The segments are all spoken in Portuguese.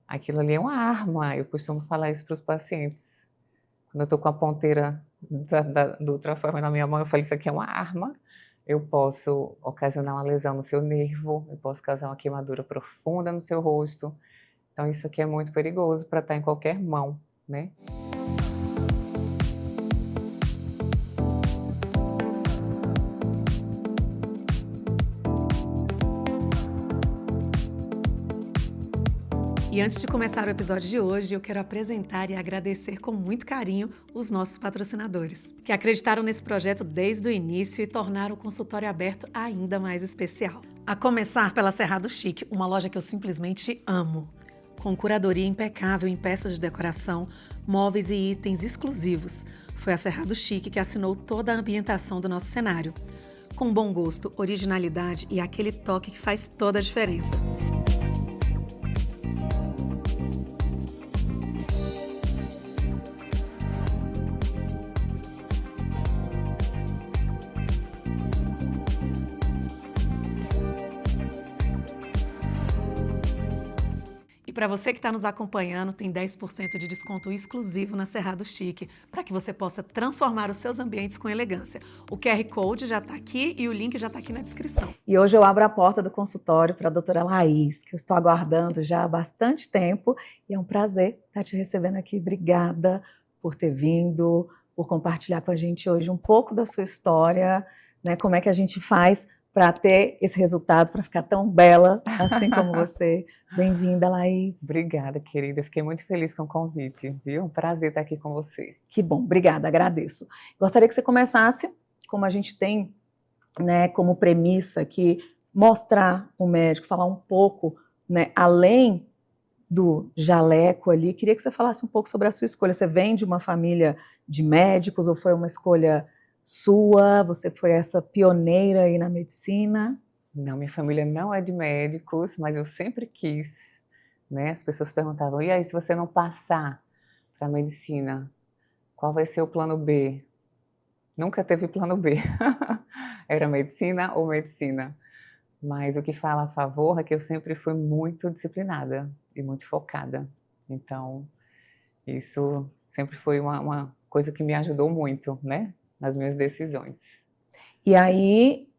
aquilo ali é uma arma, eu costumo falar isso para os pacientes. Quando eu estou com a ponteira do ultrafone na minha mão, eu falo: "Isso aqui é uma arma, eu posso ocasionar uma lesão no seu nervo, eu posso causar uma queimadura profunda no seu rosto, então isso aqui é muito perigoso para estar em qualquer mão", né. E antes de começar o episódio de hoje, eu quero apresentar e agradecer com muito carinho os nossos patrocinadores, que acreditaram nesse projeto desde o início e tornaram o consultório aberto ainda mais especial. A começar pela Cerrado Chic, uma loja que eu simplesmente amo. Com curadoria impecável em peças de decoração, móveis e itens exclusivos. Foi a Cerrado Chic que assinou toda a ambientação do nosso cenário. Com bom gosto, originalidade e aquele toque que faz toda a diferença. Para você que está nos acompanhando, tem 10% de desconto exclusivo na Cerrado Chic, para que você possa transformar os seus ambientes com elegância. O QR Code já está aqui e o link já está aqui na descrição. E hoje eu abro a porta do consultório para a doutora Laís, que eu estou aguardando já há bastante tempo, e é um prazer estar te recebendo aqui. Obrigada por ter vindo, por compartilhar com a gente hoje um pouco da sua história, né? Como é que a gente faz para ter esse resultado, para ficar tão bela, assim como você. Bem-vinda, Laís. Obrigada, querida, fiquei muito feliz com o convite, viu? Um prazer estar aqui com você. Que bom, obrigada, agradeço. Gostaria que você começasse, como a gente tem, né, como premissa aqui, mostrar o médico, falar um pouco, né, além do jaleco ali. Queria que você falasse um pouco sobre a sua escolha. Você vem de uma família de médicos ou foi uma escolha sua? Você foi essa pioneira aí na medicina? Não, minha família não é de médicos, mas eu sempre quis, né? As pessoas perguntavam: "E aí, se você não passar para medicina, qual vai ser o plano B?" Nunca teve plano B. Era medicina ou medicina. Mas o que fala a favor é que eu sempre fui muito disciplinada e muito focada. Então, isso sempre foi uma coisa que me ajudou muito, né, nas minhas decisões. E aí,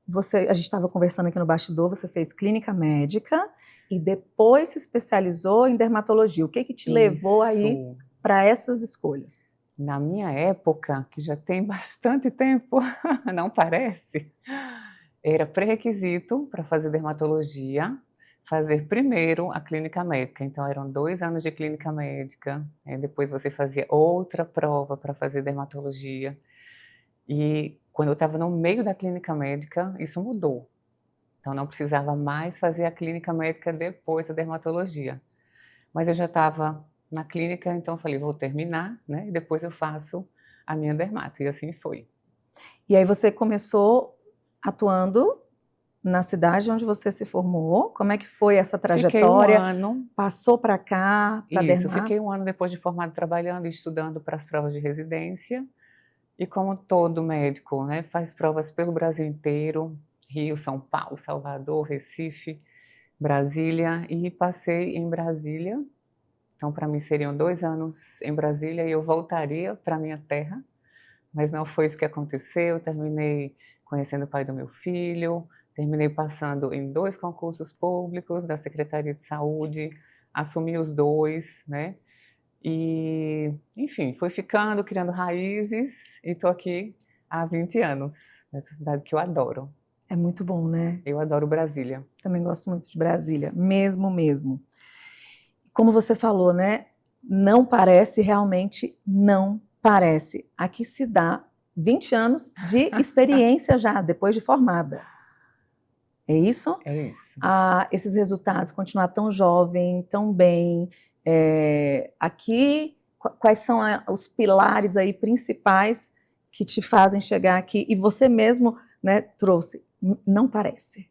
a gente estava conversando aqui no bastidor, você fez clínica médica e depois se especializou em dermatologia. O que te levou aí Isso. para essas escolhas? Na minha época, que já tem bastante tempo, não parece, era pré-requisito para fazer dermatologia, fazer primeiro a clínica médica. Então eram 2 anos de clínica médica, depois você fazia outra prova para fazer dermatologia. E quando eu estava no meio da clínica médica, isso mudou. Então não precisava mais fazer a clínica médica depois da dermatologia. Mas eu já estava na clínica, então eu falei: "Vou terminar, né, e depois eu faço a minha dermato", e assim foi. E aí você começou atuando na cidade onde você se formou? Como é que foi essa Fiquei 1 trajetória? ano. Passou para cá, para Isso, dermato? fiquei 1 ano depois de formado trabalhando e estudando para as provas de residência, e como todo médico, né, faz provas pelo Brasil inteiro, Rio, São Paulo, Salvador, Recife, Brasília, e passei em Brasília. Então para mim seriam 2 anos em Brasília e eu voltaria para minha terra, mas não foi isso que aconteceu. Terminei conhecendo o pai do meu filho, terminei passando em 2 concursos públicos da Secretaria de Saúde, assumi os 2, né, e, enfim, fui ficando, criando raízes e estou aqui há 20 anos, nessa cidade que eu adoro. É muito bom, né? Eu adoro Brasília. Também gosto muito de Brasília, mesmo. Como você falou, né? Não parece, realmente não parece. Aqui se dá 20 anos de experiência já, depois de formada. É isso? É isso. Esses resultados, continuar tão jovem, tão bem. Aqui, quais são os pilares aí principais que te fazem chegar aqui? E você mesmo, né, trouxe. Não parece.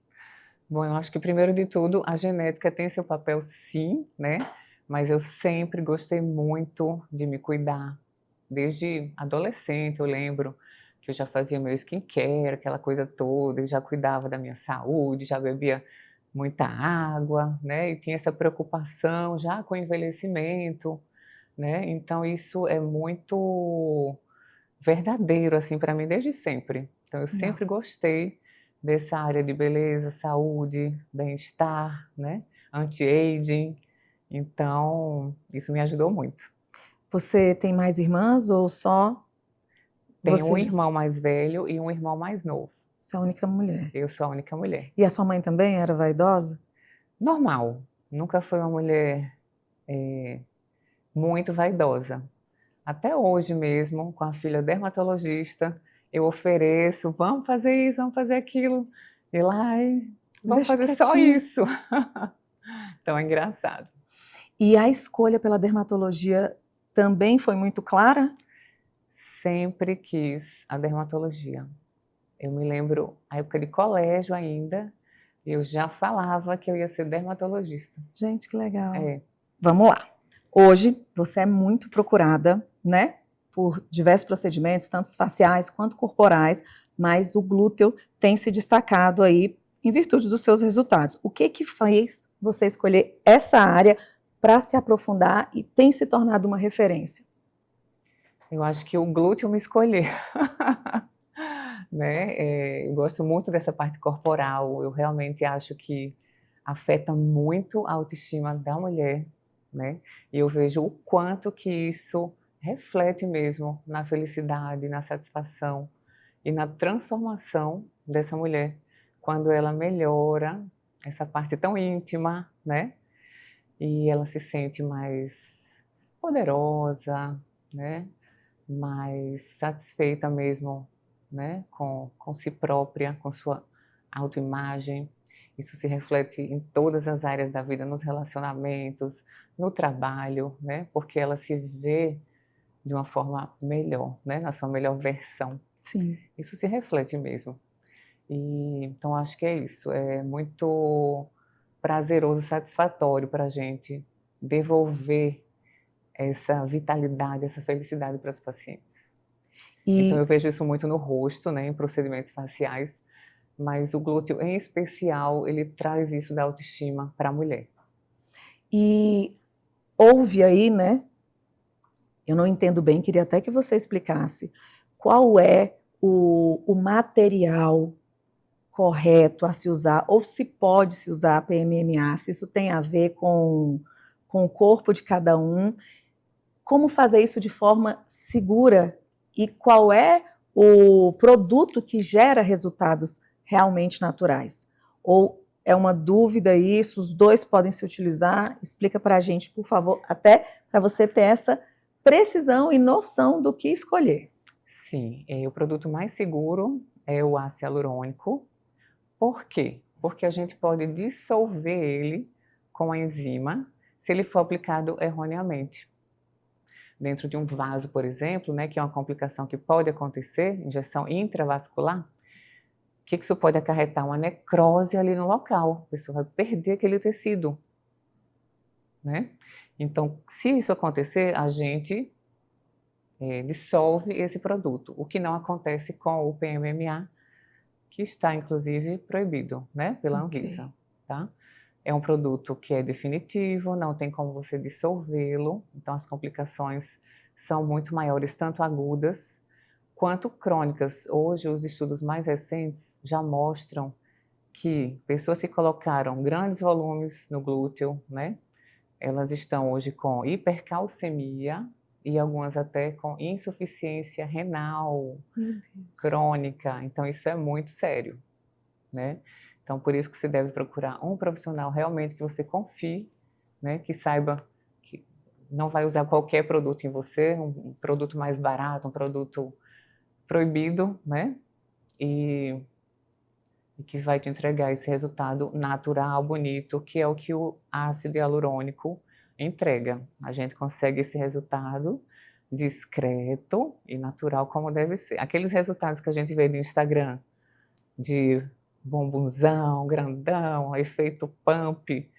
Bom, eu acho que primeiro de tudo a genética tem seu papel sim, né, mas eu sempre gostei muito de me cuidar. Desde adolescente eu lembro que eu já fazia meu skincare, aquela coisa toda, e já cuidava da minha saúde, já bebia muita água, né? E tinha essa preocupação já com o envelhecimento, né? Então isso é muito verdadeiro assim para mim desde sempre. Então eu Legal. sempre gostei dessa área de beleza, saúde, bem-estar, né? Anti-aging. Então isso me ajudou muito. Você tem mais irmãs ou só Tenho um você? irmão mais velho e um irmão mais novo. Você é a única mulher. Eu sou a única mulher. E a sua mãe também era vaidosa? Normal. Nunca foi uma mulher muito vaidosa. Até hoje mesmo, com a filha dermatologista, eu ofereço, vamos fazer isso, vamos fazer aquilo. E lá, ai, vamos Deixa fazer só quietinha. isso. Então é engraçado. E a escolha pela dermatologia também foi muito clara? Sempre quis a dermatologia. Eu me lembro, a época de colégio ainda, eu já falava que eu ia ser dermatologista. Gente, que legal. É, Vamos lá. Hoje você é muito procurada, né? Por diversos procedimentos, tanto faciais quanto corporais, mas o glúteo tem se destacado aí em virtude dos seus resultados. O que que fez você escolher essa área para se aprofundar e tem se tornado uma referência? eu acho que o glúteo me escolheu. Né? Eu gosto muito dessa parte corporal, eu realmente acho que afeta muito a autoestima da mulher, né? E eu vejo o quanto que isso reflete mesmo na felicidade, na satisfação e na transformação dessa mulher, quando ela melhora essa parte tão íntima, né? E ela se sente mais poderosa, né? Mais satisfeita mesmo, né, com si própria, com sua autoimagem. Isso se reflete em todas as áreas da vida, nos relacionamentos, no trabalho, né, porque ela se vê de uma forma melhor, né, na sua melhor versão. Sim. Isso se reflete mesmo. E, então acho que é isso, é muito prazeroso, satisfatório para a gente devolver essa vitalidade, essa felicidade para os pacientes. Então E, eu vejo isso muito no rosto, né, em procedimentos faciais, mas o glúteo em especial, ele traz isso da autoestima para a mulher. e houve aí, né? Eu não entendo bem, queria até que você explicasse qual é o material correto a se usar, ou se pode se usar a PMMA, se isso tem a ver com o corpo de cada um, como fazer isso de forma segura e qual é o produto que gera resultados realmente naturais. Ou é uma dúvida isso, os dois podem se utilizar? Explica para a gente, por favor, até para você ter essa precisão e noção do que escolher. Sim, o produto mais seguro é o ácido hialurônico. Por quê? Porque a gente pode dissolver ele com a enzima se ele for aplicado erroneamente. Dentro de um vaso, por exemplo, né, que é uma complicação que pode acontecer, injeção intravascular, o que isso pode acarretar? Uma necrose ali no local, a pessoa vai perder aquele tecido, né? Então, se isso acontecer, a gente dissolve esse produto, o que não acontece com o PMMA, que está inclusive proibido, né, pela Anvisa, tá? É um produto que é definitivo, não tem como você dissolvê-lo, então as complicações são muito maiores, tanto agudas quanto crônicas. Hoje, os estudos mais recentes já mostram que pessoas que colocaram grandes volumes no glúteo, né, elas estão hoje com hipercalcemia e algumas até com insuficiência renal crônica. Então, isso é muito sério, né? Então, por isso que você deve procurar um profissional realmente que você confie, né, que saiba que não vai usar qualquer produto em você, um produto mais barato, um produto proibido, né? E que vai te entregar esse resultado natural, bonito, que é o que o ácido hialurônico entrega. A gente consegue esse resultado discreto e natural como deve ser. Aqueles resultados que a gente vê no Instagram, de bumbumzão, grandão, efeito pump,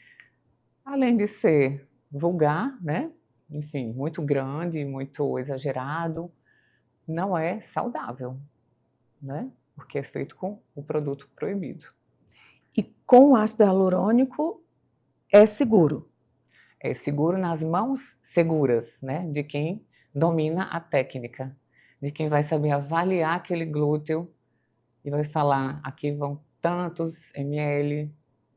além de ser vulgar, né? Enfim, muito grande, muito exagerado, não é saudável, né? Porque é feito com o produto proibido. E com o ácido hialurônico é seguro. É seguro nas mãos seguras, né? De quem domina a técnica, de quem vai saber avaliar aquele glúteo e vai falar, aqui vão tantos ml,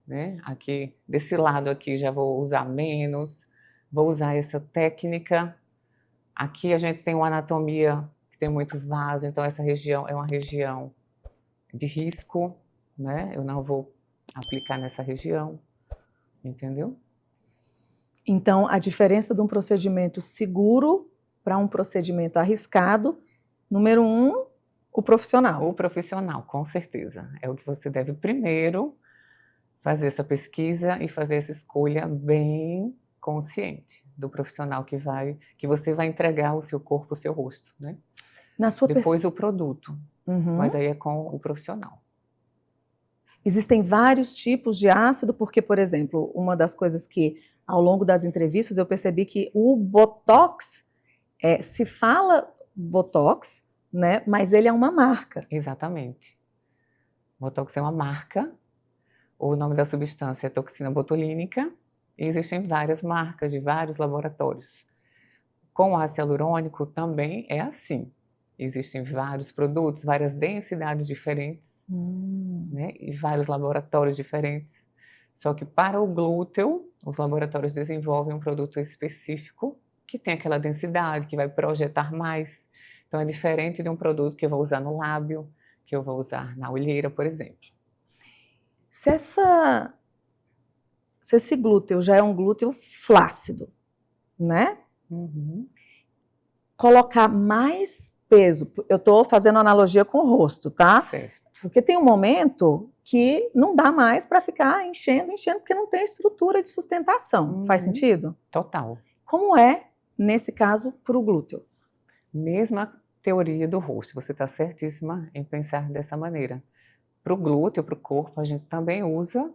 né? Aqui, desse lado aqui já vou usar menos, vou usar essa técnica. Aqui a gente tem uma anatomia que tem muito vaso, então essa região é uma região de risco, né? Eu não vou aplicar nessa região, entendeu? Então, a diferença de um procedimento seguro para um procedimento arriscado, número 1, o profissional. O profissional, com certeza. É o que você deve primeiro fazer essa pesquisa e fazer essa escolha bem consciente do profissional que você vai entregar o seu corpo, o seu rosto, né? Na sua Depois o produto, Uhum. mas aí é com o profissional. Existem vários tipos de ácido, porque, por exemplo, uma das coisas que, ao longo das entrevistas, eu percebi que o Botox, se fala Botox, né, mas ele é uma marca. Exatamente. Botox é uma marca, o nome da substância é toxina botulínica, e existem várias marcas de vários laboratórios. Com o ácido hialurônico também é assim. Existem vários produtos, várias densidades diferentes, né, e vários laboratórios diferentes. Só que para o glúteo, os laboratórios desenvolvem um produto específico que tem aquela densidade, que vai projetar mais. Então é diferente de um produto que eu vou usar no lábio, que eu vou usar na olheira, por exemplo. Se esse glúteo já é um glúteo flácido, né? Uhum. Colocar mais peso, eu estou fazendo analogia com o rosto, tá? Certo. Porque tem um momento que não dá mais para ficar enchendo, porque não tem estrutura de sustentação. Uhum. Faz sentido? Total. Como é, nesse caso, para o glúteo? Mesma teoria do rosto, você está certíssima em pensar dessa maneira. Para o glúteo, para o corpo, a gente também usa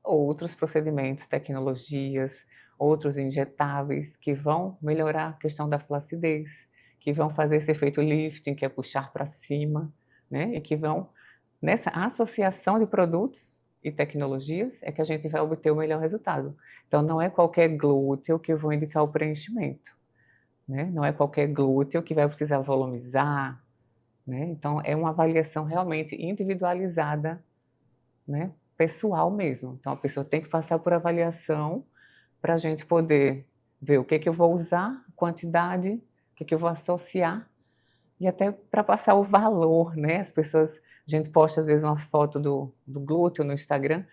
outros procedimentos, tecnologias, outros injetáveis que vão melhorar a questão da flacidez, que vão fazer esse efeito lifting, que é puxar para cima, né? E que vão, nessa associação de produtos e tecnologias, é que a gente vai obter o melhor resultado. Então, não é qualquer glúteo que eu vou indicar o preenchimento, né? Não é qualquer glúteo que vai precisar volumizar, né? Então, é uma avaliação realmente individualizada, né? Pessoal mesmo. Então, a pessoa tem que passar por avaliação para a gente poder ver o que eu vou usar, quantidade, o que eu vou associar, e até para passar o valor, né? As pessoas, a gente posta às vezes uma foto do glúteo no Instagram,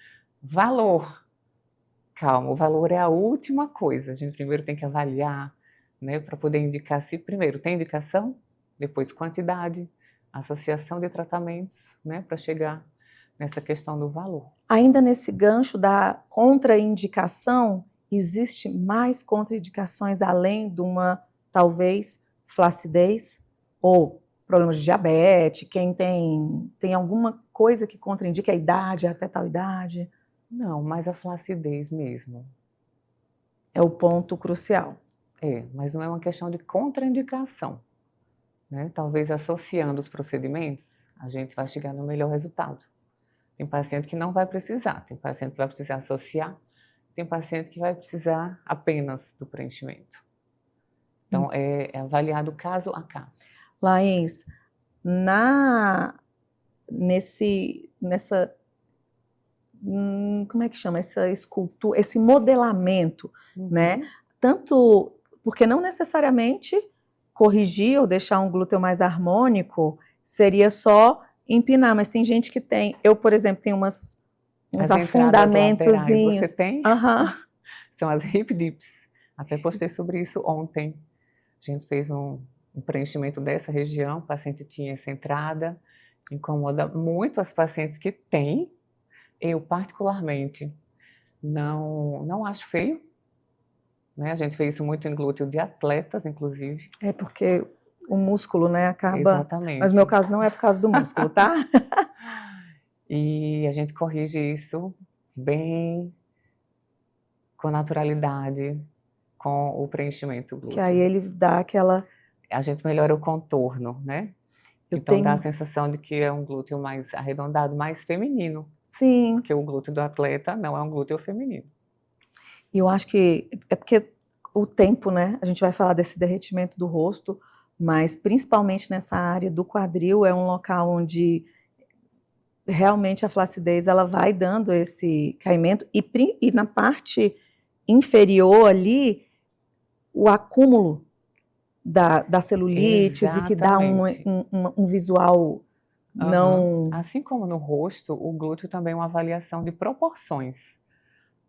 valor. Calma, o valor é a última coisa. A gente primeiro tem que avaliar, né? Para poder indicar se primeiro tem indicação, depois quantidade, associação de tratamentos, né? Para chegar nessa questão do valor. Ainda nesse gancho da contraindicação, existe mais contraindicações além de uma, talvez, flacidez ou problemas de diabetes, quem tem alguma coisa que contraindica a idade, até tal idade? Não, mas a flacidez mesmo. É o ponto crucial. Mas não é uma questão de contraindicação, né? Talvez associando os procedimentos, a gente vai chegar no melhor resultado. Tem paciente que não vai precisar, tem paciente que vai precisar associar, tem paciente que vai precisar apenas do preenchimento. Então, é avaliado caso a caso. Laís, como é que chama? Essa escultura, esse modelamento, né? Tanto, porque não necessariamente corrigir ou deixar um glúteo mais harmônico seria só empinar, mas tem gente que tem, eu, por exemplo, tenho uns afundamentozinhos. Você tem? Uhum. São as hip dips. Até postei sobre isso ontem. A gente fez um preenchimento dessa região, o paciente tinha essa entrada, incomoda muito as pacientes que têm. Eu, particularmente, não acho feio, né? A gente fez isso muito em glúteo de atletas, inclusive. É porque o músculo, né, acaba... Exatamente. Mas no meu caso não é por causa do músculo, tá? E a gente corrige isso bem, com naturalidade, com o preenchimento glúteo. Que aí ele dá aquela... A gente melhora o contorno, né? Então dá a sensação de que é um glúteo mais arredondado, mais feminino. Sim. Porque o glúteo do atleta não é um glúteo feminino. E eu acho que é porque o tempo, né? A gente vai falar desse derretimento do rosto, mas principalmente nessa área do quadril é um local onde realmente a flacidez ela vai dando esse caimento e na parte inferior ali o acúmulo da celulite e que dá Exatamente. um visual não... Assim como no rosto, o glúteo também é uma avaliação de proporções.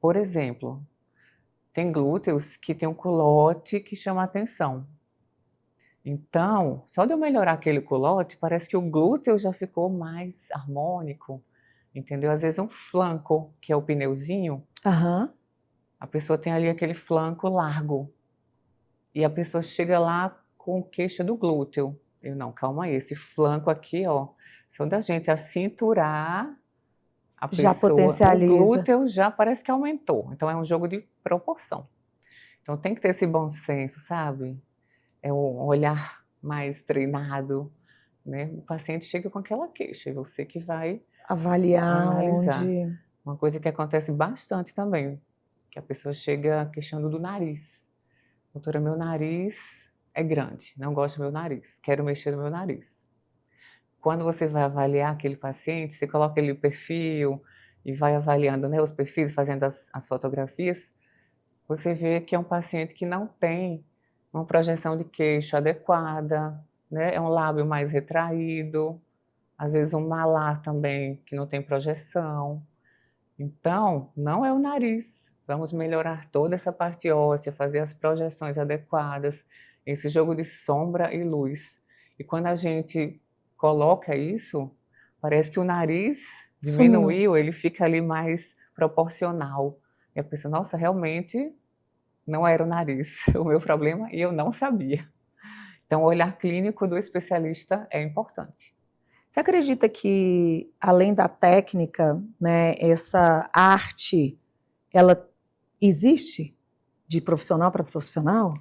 Por exemplo, tem glúteos que tem um culote que chama a atenção. Então, só de eu melhorar aquele culote, parece que o glúteo já ficou mais harmônico, entendeu? Às vezes um flanco, que é o pneuzinho, a pessoa tem ali aquele flanco largo, e a pessoa chega lá com queixa do glúteo. Eu não, calma aí, esse flanco aqui, ó, só da gente acinturar a Já pessoa, o potencializa. glúteo já parece que aumentou. Então é um jogo de proporção. Então tem que ter esse bom senso, sabe? É um olhar mais treinado, né? O paciente chega com aquela queixa e você que vai avaliar analisar. onde... Uma coisa que acontece bastante também, que a pessoa chega queixando do nariz. Doutora, meu nariz é grande, não gosto do meu nariz, quero mexer no meu nariz. Quando você vai avaliar aquele paciente, você coloca ele no perfil e vai avaliando, né, os perfis, fazendo as fotografias, você vê que é um paciente que não tem uma projeção de queixo adequada, né, é um lábio mais retraído, às vezes um malar também que não tem projeção. Então, não é o nariz. Vamos melhorar toda essa parte óssea, fazer as projeções adequadas, esse jogo de sombra e luz. E quando a gente coloca isso, parece que o nariz diminuiu, ele fica ali mais proporcional. E a pessoa, nossa, realmente não era o nariz o meu problema e eu não sabia. Então, o olhar clínico do especialista é importante. Você acredita que, além da técnica, né, essa arte, ela existe de profissional para profissional?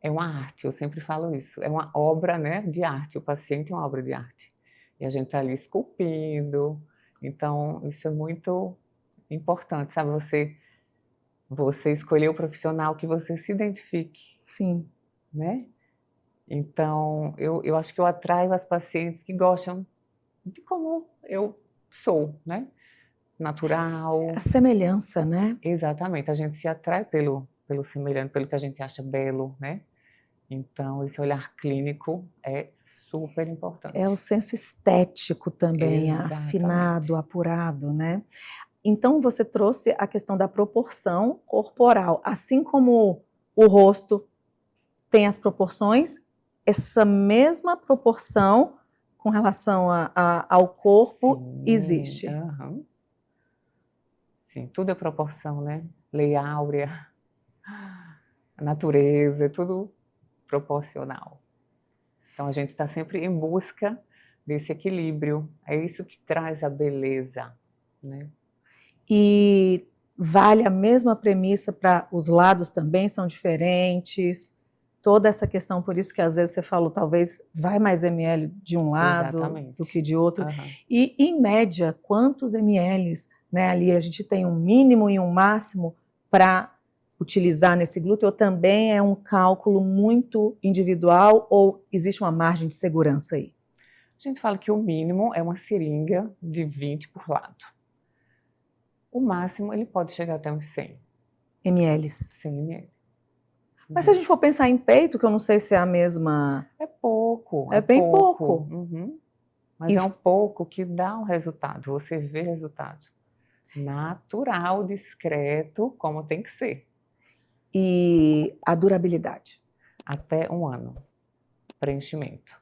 É uma arte, eu sempre falo isso. É uma obra, né, de arte. O paciente é uma obra de arte. E a gente está ali esculpindo. Então, isso é muito importante, sabe? Você escolher o profissional que você se identifique. Sim. Né? Então, eu acho que eu atraio as pacientes que gostam de como eu sou, né? Natural. A semelhança, né? Exatamente, a gente se atrai pelo semelhante, pelo que a gente acha belo, né? Então, esse olhar clínico é super importante. É o senso estético também, Exatamente. afinado, apurado, né? Então, você trouxe a questão da proporção corporal. Assim como o rosto tem as proporções, essa mesma proporção com relação ao corpo Sim, existe. Sim, tudo é proporção, né? Lei áurea, a natureza, é tudo proporcional. Então a gente está sempre em busca desse equilíbrio. É isso que traz a beleza, né? E vale a mesma premissa para os lados também são diferentes. Toda essa questão, por isso que às vezes você falou, talvez vai mais ml de um lado Exatamente. do que de outro. E em média, quantos ml, né? Ali a gente tem um mínimo e um máximo para utilizar nesse glúteo, ou também é um cálculo muito individual, ou existe uma margem de segurança aí? A gente fala que o mínimo é uma seringa de 20 por lado. O máximo ele pode chegar até uns 100 ml. 100 ml. Mas se a gente for pensar em peito, que eu não sei se é a mesma... É pouco. É bem pouco. Mas é um pouco que dá um resultado, você vê resultado. Natural, discreto, como tem que ser. E a durabilidade? Até 1 ano. Preenchimento.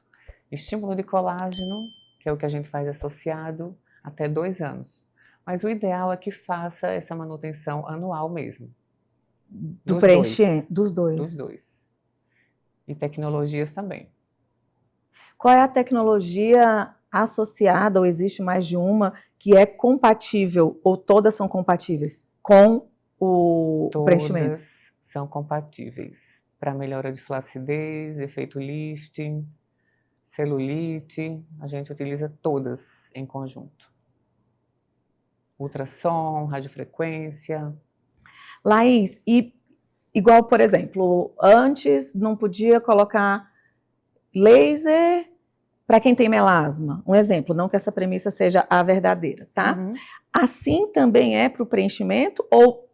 Estímulo de colágeno, que é o que a gente faz associado, até 2 anos. Mas o ideal é que faça essa manutenção anual mesmo. Do preenchimento? Dos dois. Dos dois. E tecnologias também. Qual é a tecnologia associada, ou existe mais de uma, que é compatível, ou todas são compatíveis com o preenchimento? Todas são compatíveis para melhora de flacidez, efeito lifting, celulite, a gente utiliza todas em conjunto. ultrassom, radiofrequência. Laís, e igual, por exemplo, antes não podia colocar laser para quem tem melasma. Um exemplo, não que essa premissa seja a verdadeira, tá? Uhum. Assim também é para o preenchimento ou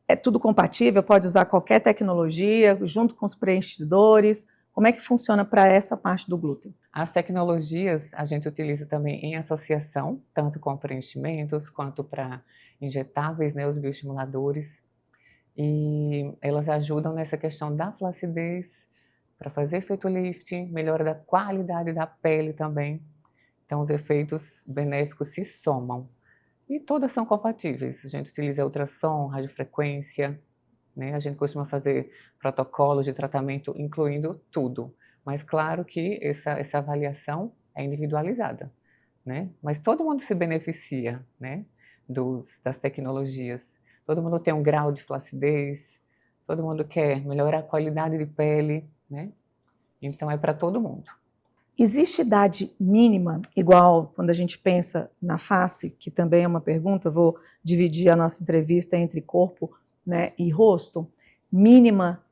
é tudo compatível? Pode usar qualquer tecnologia junto com os preenchidores? Como é que funciona para essa parte do glúteo? As tecnologias a gente utiliza também em associação, tanto com preenchimentos quanto para injetáveis, né, os bioestimuladores. E elas ajudam nessa questão da flacidez, para fazer efeito lifting, melhora da qualidade da pele também. Então os efeitos benéficos se somam. E todas são compatíveis. A gente utiliza ultrassom, radiofrequência, né? A gente costuma fazer protocolos de tratamento incluindo tudo. Mas claro que essa avaliação é individualizada, né? Mas todo mundo se beneficia, né, das tecnologias. Todo mundo tem um grau de flacidez, todo mundo quer melhorar a qualidade de pele, né? Então é para todo mundo. Existe idade mínima, igual quando a gente pensa na face, que também é uma pergunta, vou dividir a nossa entrevista entre corpo, né, e rosto, mínima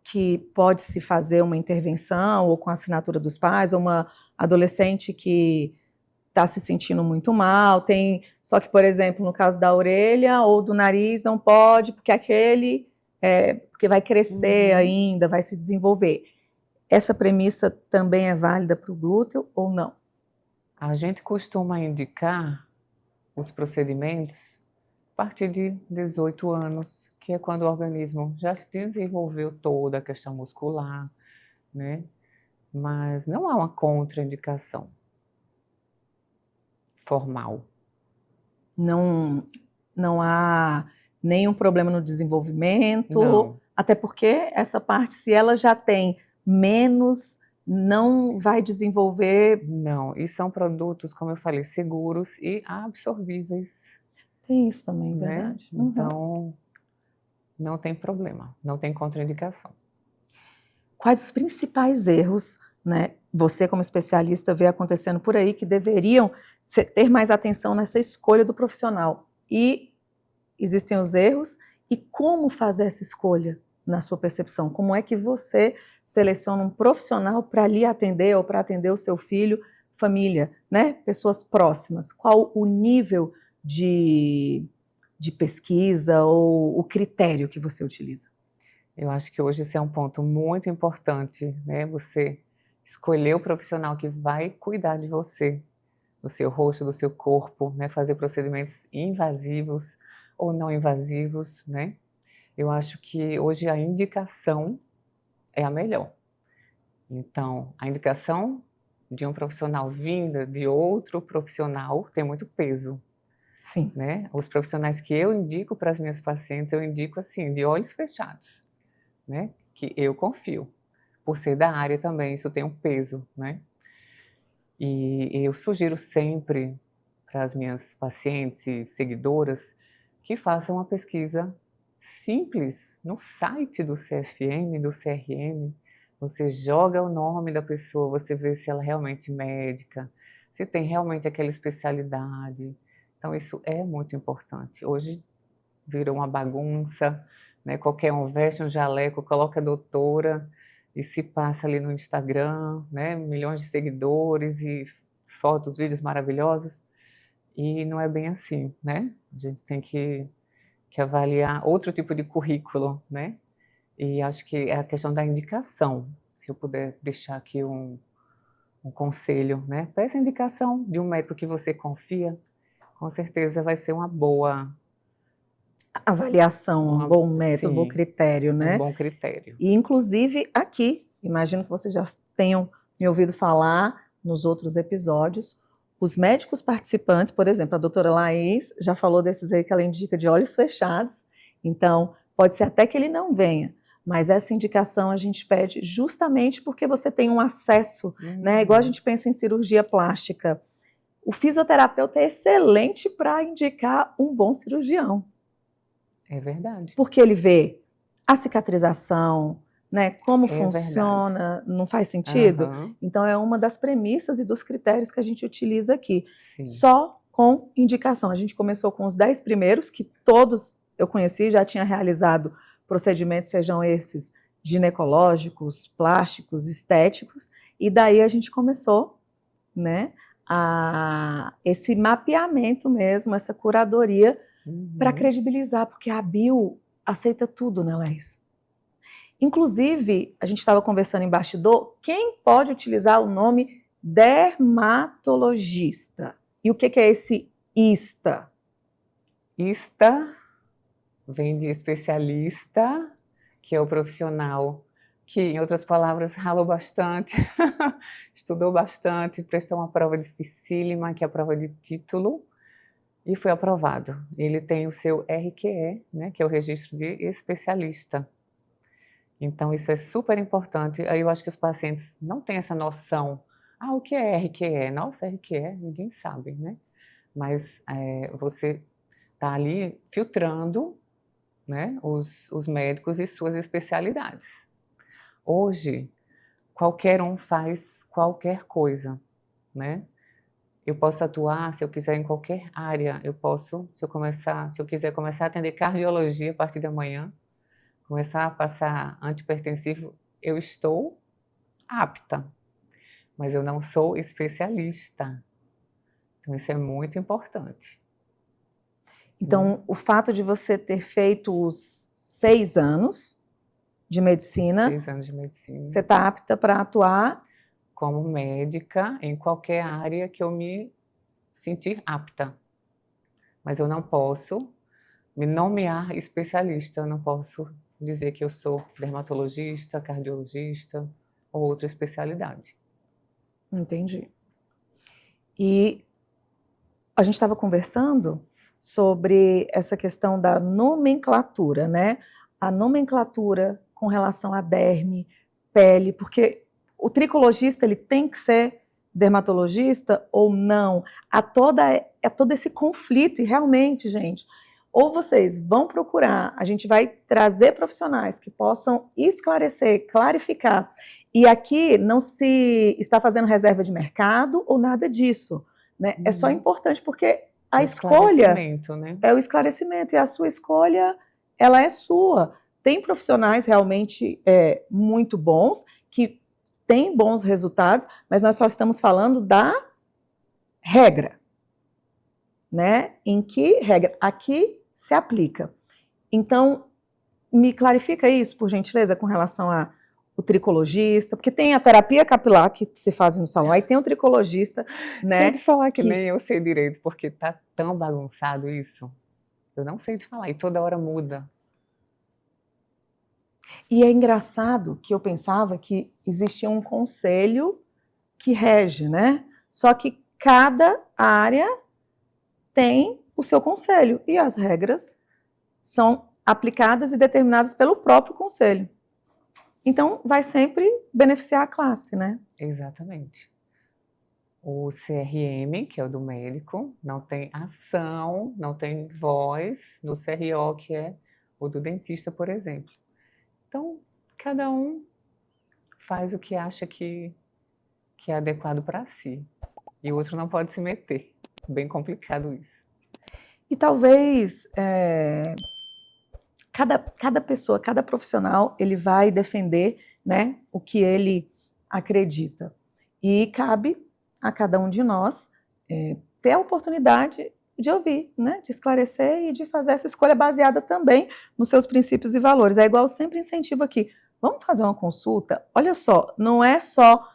que pode se fazer uma intervenção ou com a assinatura dos pais, ou uma adolescente que está se sentindo muito mal, só que, por exemplo, no caso da orelha ou do nariz, não pode, porque porque vai crescer ainda, vai se desenvolver. Essa premissa também é válida para o glúteo ou não? A gente costuma indicar os procedimentos a partir de 18 anos, que é quando o organismo já se desenvolveu toda a questão muscular, né? Mas não há uma contraindicação formal. Não há nenhum problema no desenvolvimento, Não. Até porque essa parte, se ela já tem menos, não vai desenvolver. Não, e são produtos, como eu falei, seguros e absorvíveis. Tem isso também, né? verdade. Então, não tem problema, não tem contraindicação. Quais os principais erros, né, você como especialista vê acontecendo por aí que deveriam ter mais atenção nessa escolha do profissional? E existem os erros, e como fazer essa escolha na sua percepção? Como é que você seleciona um profissional para lhe atender ou para atender o seu filho, família, né, pessoas próximas? Qual o nível de pesquisa ou o critério que você utiliza? Eu acho que hoje esse é um ponto muito importante, né? Você escolher o profissional que vai cuidar de você, do seu rosto, do seu corpo, né? Fazer procedimentos invasivos ou não invasivos, né? Eu acho que hoje a indicação é a melhor. Então, a indicação de um profissional vinda de outro profissional tem muito peso. Sim. Né? Os profissionais que eu indico para as minhas pacientes, eu indico assim, de olhos fechados, né? Que eu confio. Por ser da área também, isso tem um peso, né? E eu sugiro sempre para as minhas pacientes e seguidoras que façam uma pesquisa simples no site do CFM, do CRM. Você joga o nome da pessoa, você vê se ela é realmente médica, se tem realmente aquela especialidade. Então, isso é muito importante. Hoje virou uma bagunça, né? Qualquer um veste um jaleco, coloca doutora e se passa ali no Instagram, né? Milhões de seguidores e fotos, vídeos maravilhosos. E não é bem assim, né? A gente tem que avaliar outro tipo de currículo, né? E acho que é a questão da indicação. Se eu puder deixar aqui um conselho, né? Peça a indicação de um médico que você confia. Com certeza vai ser uma boa avaliação, um bom método, um bom critério, né? Um bom critério. E inclusive aqui, imagino que vocês já tenham me ouvido falar nos outros episódios, os médicos participantes, por exemplo, a doutora Laís já falou desses aí que ela indica de olhos fechados, então pode ser até que ele não venha, mas essa indicação a gente pede justamente porque você tem um acesso, né? Igual a gente pensa em cirurgia plástica. O fisioterapeuta é excelente para indicar um bom cirurgião. É verdade. Porque ele vê a cicatrização, né, como funciona, verdade. Não faz sentido? Uhum. Então é uma das premissas e dos critérios que a gente utiliza aqui. Sim. Só com indicação. A gente começou com os 10 primeiros, que todos eu conheci, já tinha realizado procedimentos, sejam esses ginecológicos, plásticos, estéticos, e daí a gente começou, né, esse mapeamento mesmo, essa curadoria, para credibilizar, porque a bio aceita tudo, né, Laís? Inclusive, a gente estava conversando em bastidor, quem pode utilizar o nome dermatologista? E o que é esse ISTA? ISTA vem de especialista, que é o profissional que, em outras palavras, ralou bastante, estudou bastante, prestou uma prova dificílima, que é a prova de título, e foi aprovado. Ele tem o seu RQE, né, que é o registro de especialista. Então, isso é super importante. Aí eu acho que os pacientes não têm essa noção. O que é RQE? Nossa, RQE, ninguém sabe, né? Mas você está ali filtrando, né, os médicos e suas especialidades. Hoje, qualquer um faz qualquer coisa, né? Eu posso atuar, se eu quiser, em qualquer área. Eu posso, se eu quiser começar a atender cardiologia a partir da manhã, começar a passar antihipertensivo, eu estou apta, mas eu não sou especialista. Então, isso é muito importante. Então, o fato de você ter feito os 6 anos de medicina, 6 anos de medicina, você está apta para atuar como médica em qualquer área que eu me sentir apta. Mas eu não posso me nomear especialista, eu não posso dizer que eu sou dermatologista, cardiologista ou outra especialidade. Entendi. E a gente estava conversando sobre essa questão da nomenclatura, né? A nomenclatura com relação a derme, pele, porque o tricologista ele tem que ser dermatologista ou não? Há todo esse conflito e realmente, gente, ou vocês vão procurar, a gente vai trazer profissionais que possam esclarecer, clarificar, e aqui não se está fazendo reserva de mercado ou nada disso, né? É só importante porque a escolha né? é o esclarecimento e a sua escolha, ela é sua. Tem profissionais realmente muito bons, que têm bons resultados, mas nós só estamos falando da regra, né? Em que regra? Aqui se aplica. Então, me clarifica isso, por gentileza, com relação ao tricologista, porque tem a terapia capilar que se faz no salão, aí tem o tricologista, né? Sei de falar que nem eu sei direito, porque tá tão bagunçado isso. Eu não sei de falar, e toda hora muda. E é engraçado que eu pensava que existia um conselho que rege, né? Só que cada área tem o seu conselho e as regras são aplicadas e determinadas pelo próprio conselho. Então, vai sempre beneficiar a classe, né? Exatamente. O CRM, que é o do médico, não tem ação, não tem voz no CRO, que é o do dentista, por exemplo. Então, cada um faz o que acha que é adequado para si. E o outro não pode se meter. Bem complicado isso. E talvez cada pessoa, cada profissional, ele vai defender, né, o que ele acredita. E cabe a cada um de nós ter a oportunidade de ouvir, né, de esclarecer e de fazer essa escolha baseada também nos seus princípios e valores. É igual eu sempre incentivo aqui, vamos fazer uma consulta? Olha só, não é só,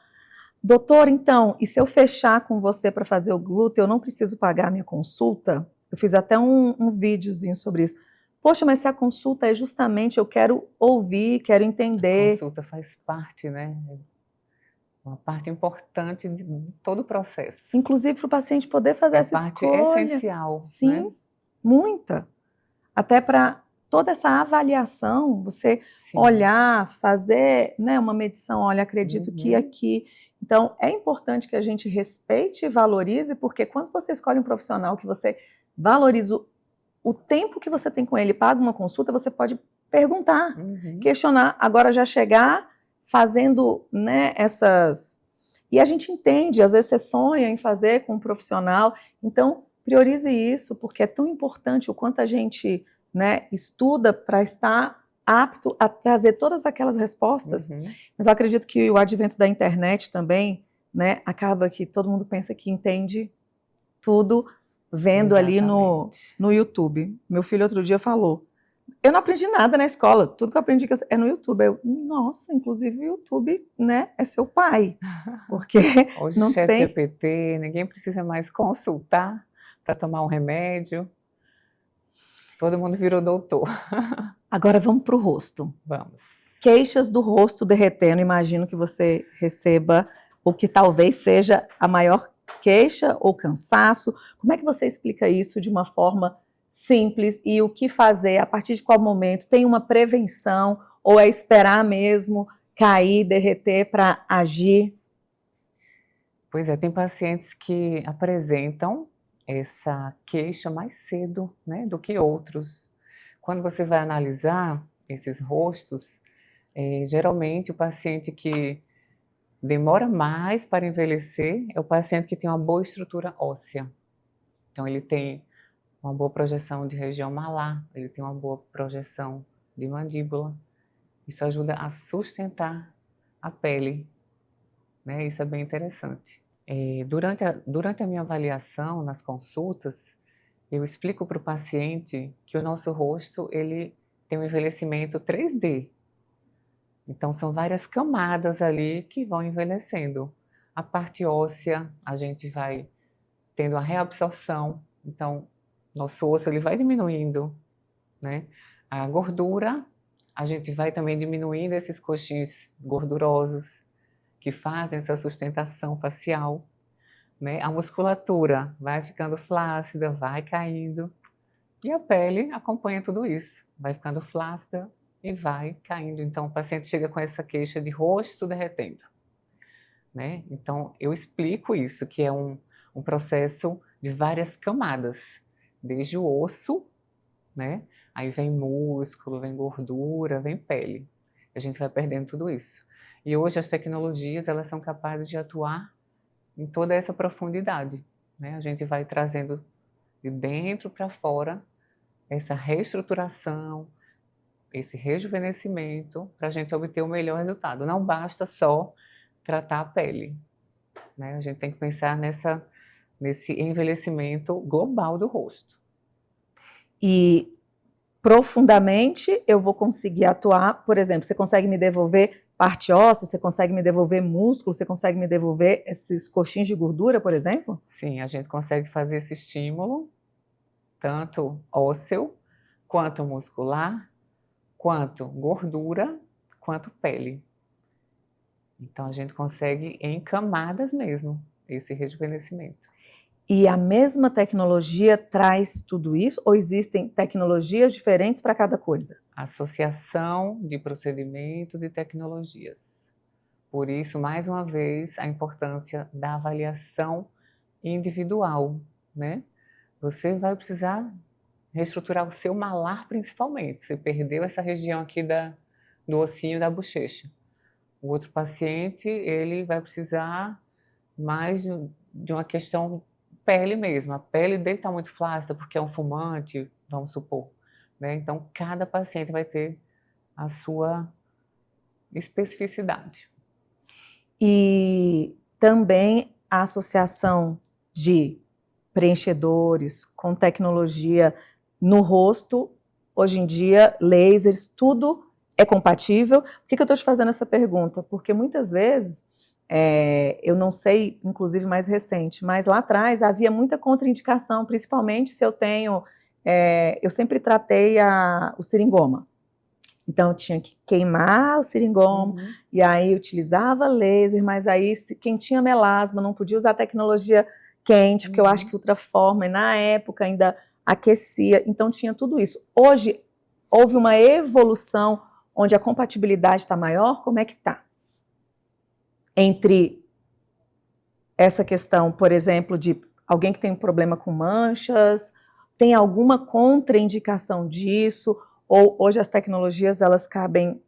doutor, então, e se eu fechar com você para fazer o glúteo, eu não preciso pagar a minha consulta? Eu fiz até um videozinho sobre isso. Poxa, mas se a consulta é justamente, eu quero ouvir, quero entender. A consulta faz parte, né? Uma parte importante de todo o processo. Inclusive para o paciente poder fazer essa escolha. É parte essencial. Sim, né? Muita. Até para toda essa avaliação, você olhar, fazer, né, uma medição, olha, acredito que aqui. Então, é importante que a gente respeite e valorize, porque quando você escolhe um profissional que você valoriza o tempo que você tem com ele, paga uma consulta, você pode perguntar, questionar, agora já chegar fazendo, né, essas... E a gente entende, às vezes você sonha em fazer com um profissional, então priorize isso, porque é tão importante o quanto a gente, né, estuda para estar apto a trazer todas aquelas respostas. Mas eu acredito que o advento da internet também, né, acaba que todo mundo pensa que entende tudo vendo ali no YouTube. Meu filho outro dia falou, eu não aprendi nada na escola, tudo que eu aprendi é no YouTube. Eu, nossa, inclusive o YouTube, né, é seu pai, porque hoje não chat tem... GPT, ninguém precisa mais consultar para tomar um remédio, todo mundo virou doutor. Agora vamos para o rosto. Vamos. Queixas do rosto derretendo, imagino que você receba o que talvez seja a maior queixa ou cansaço. Como é que você explica isso de uma forma simples e o que fazer, a partir de qual momento? Tem uma prevenção ou é esperar mesmo cair, derreter para agir? Pois é, tem pacientes que apresentam essa queixa mais cedo, né, do que outros. Quando você vai analisar esses rostos, geralmente o paciente que demora mais para envelhecer é o paciente que tem uma boa estrutura óssea. Então ele tem uma boa projeção de região malar, ele tem uma boa projeção de mandíbula. Isso ajuda a sustentar a pele, né? Isso é bem interessante. Durante a minha avaliação nas consultas, eu explico para o paciente que o nosso rosto ele tem um envelhecimento 3D. Então são várias camadas ali que vão envelhecendo. A parte óssea, a gente vai tendo a reabsorção, então nosso osso ele vai diminuindo, né? A gordura, a gente vai também diminuindo esses coxins gordurosos que fazem essa sustentação facial, né? A musculatura vai ficando flácida, vai caindo, e a pele acompanha tudo isso, vai ficando flácida e vai caindo. Então o paciente chega com essa queixa de rosto derretendo, né? Então eu explico isso, que é um processo de várias camadas, desde o osso, né? Aí vem músculo, vem gordura, vem pele. A gente vai perdendo tudo isso. E hoje as tecnologias, elas são capazes de atuar em toda essa profundidade, né? A gente vai trazendo de dentro para fora essa reestruturação, esse rejuvenescimento, para a gente obter o melhor resultado. Não basta só tratar a pele, né? A gente tem que pensar nesse envelhecimento global do rosto. E profundamente eu vou conseguir atuar, por exemplo, você consegue me devolver parte óssea, você consegue me devolver músculo, você consegue me devolver esses coxins de gordura, por exemplo? Sim, a gente consegue fazer esse estímulo, tanto ósseo, quanto muscular, quanto gordura, quanto pele. Então a gente consegue em camadas mesmo esse rejuvenescimento. E a mesma tecnologia traz tudo isso? Ou existem tecnologias diferentes para cada coisa? Associação de procedimentos e tecnologias. Por isso, mais uma vez, a importância da avaliação individual, né? Você vai precisar reestruturar o seu malar principalmente. Você perdeu essa região aqui do ossinho da bochecha. O outro paciente, ele vai precisar mais de uma questão pele mesmo. A pele dele está muito flácida porque é um fumante, vamos supor, né? Então, cada paciente vai ter a sua especificidade. E também a associação de preenchedores com tecnologia no rosto, hoje em dia, lasers, tudo é compatível. Por que eu estou te fazendo essa pergunta? Porque muitas vezes, eu não sei, inclusive mais recente, mas lá atrás havia muita contraindicação, principalmente se eu tenho, eu sempre tratei o seringoma. Então, eu tinha que queimar o seringoma, e aí utilizava laser, mas aí quem tinha melasma não podia usar tecnologia quente, porque eu acho que ultraforma, e na época ainda aquecia, então tinha tudo isso. Hoje, houve uma evolução onde a compatibilidade está maior, como é que está? Entre essa questão, por exemplo, de alguém que tem um problema com manchas, tem alguma contraindicação disso? Ou hoje as tecnologias, elas cabem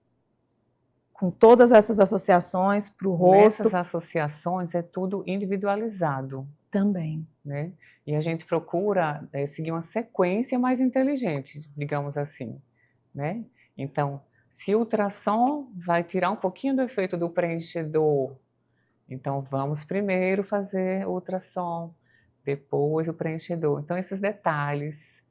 com todas essas associações para o rosto? Nessas associações é tudo individualizado. Também. né? E a gente procura seguir uma sequência mais inteligente, digamos assim, né? Então, se o ultrassom vai tirar um pouquinho do efeito do preenchedor, então vamos primeiro fazer o ultrassom, depois o preenchedor. Então, esses detalhes,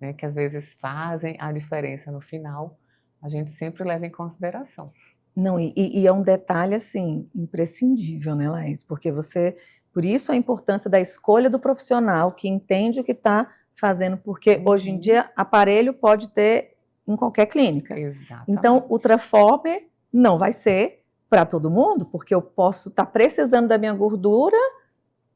né, que às vezes fazem a diferença no final, a gente sempre leva em consideração. Não, e é um detalhe, assim, imprescindível, né, Laís? Porque por isso a importância da escolha do profissional que entende o que está fazendo, porque hoje em dia aparelho pode ter em qualquer clínica. Exatamente. Então, o Ultraformer não vai ser para todo mundo, porque eu posso estar precisando da minha gordura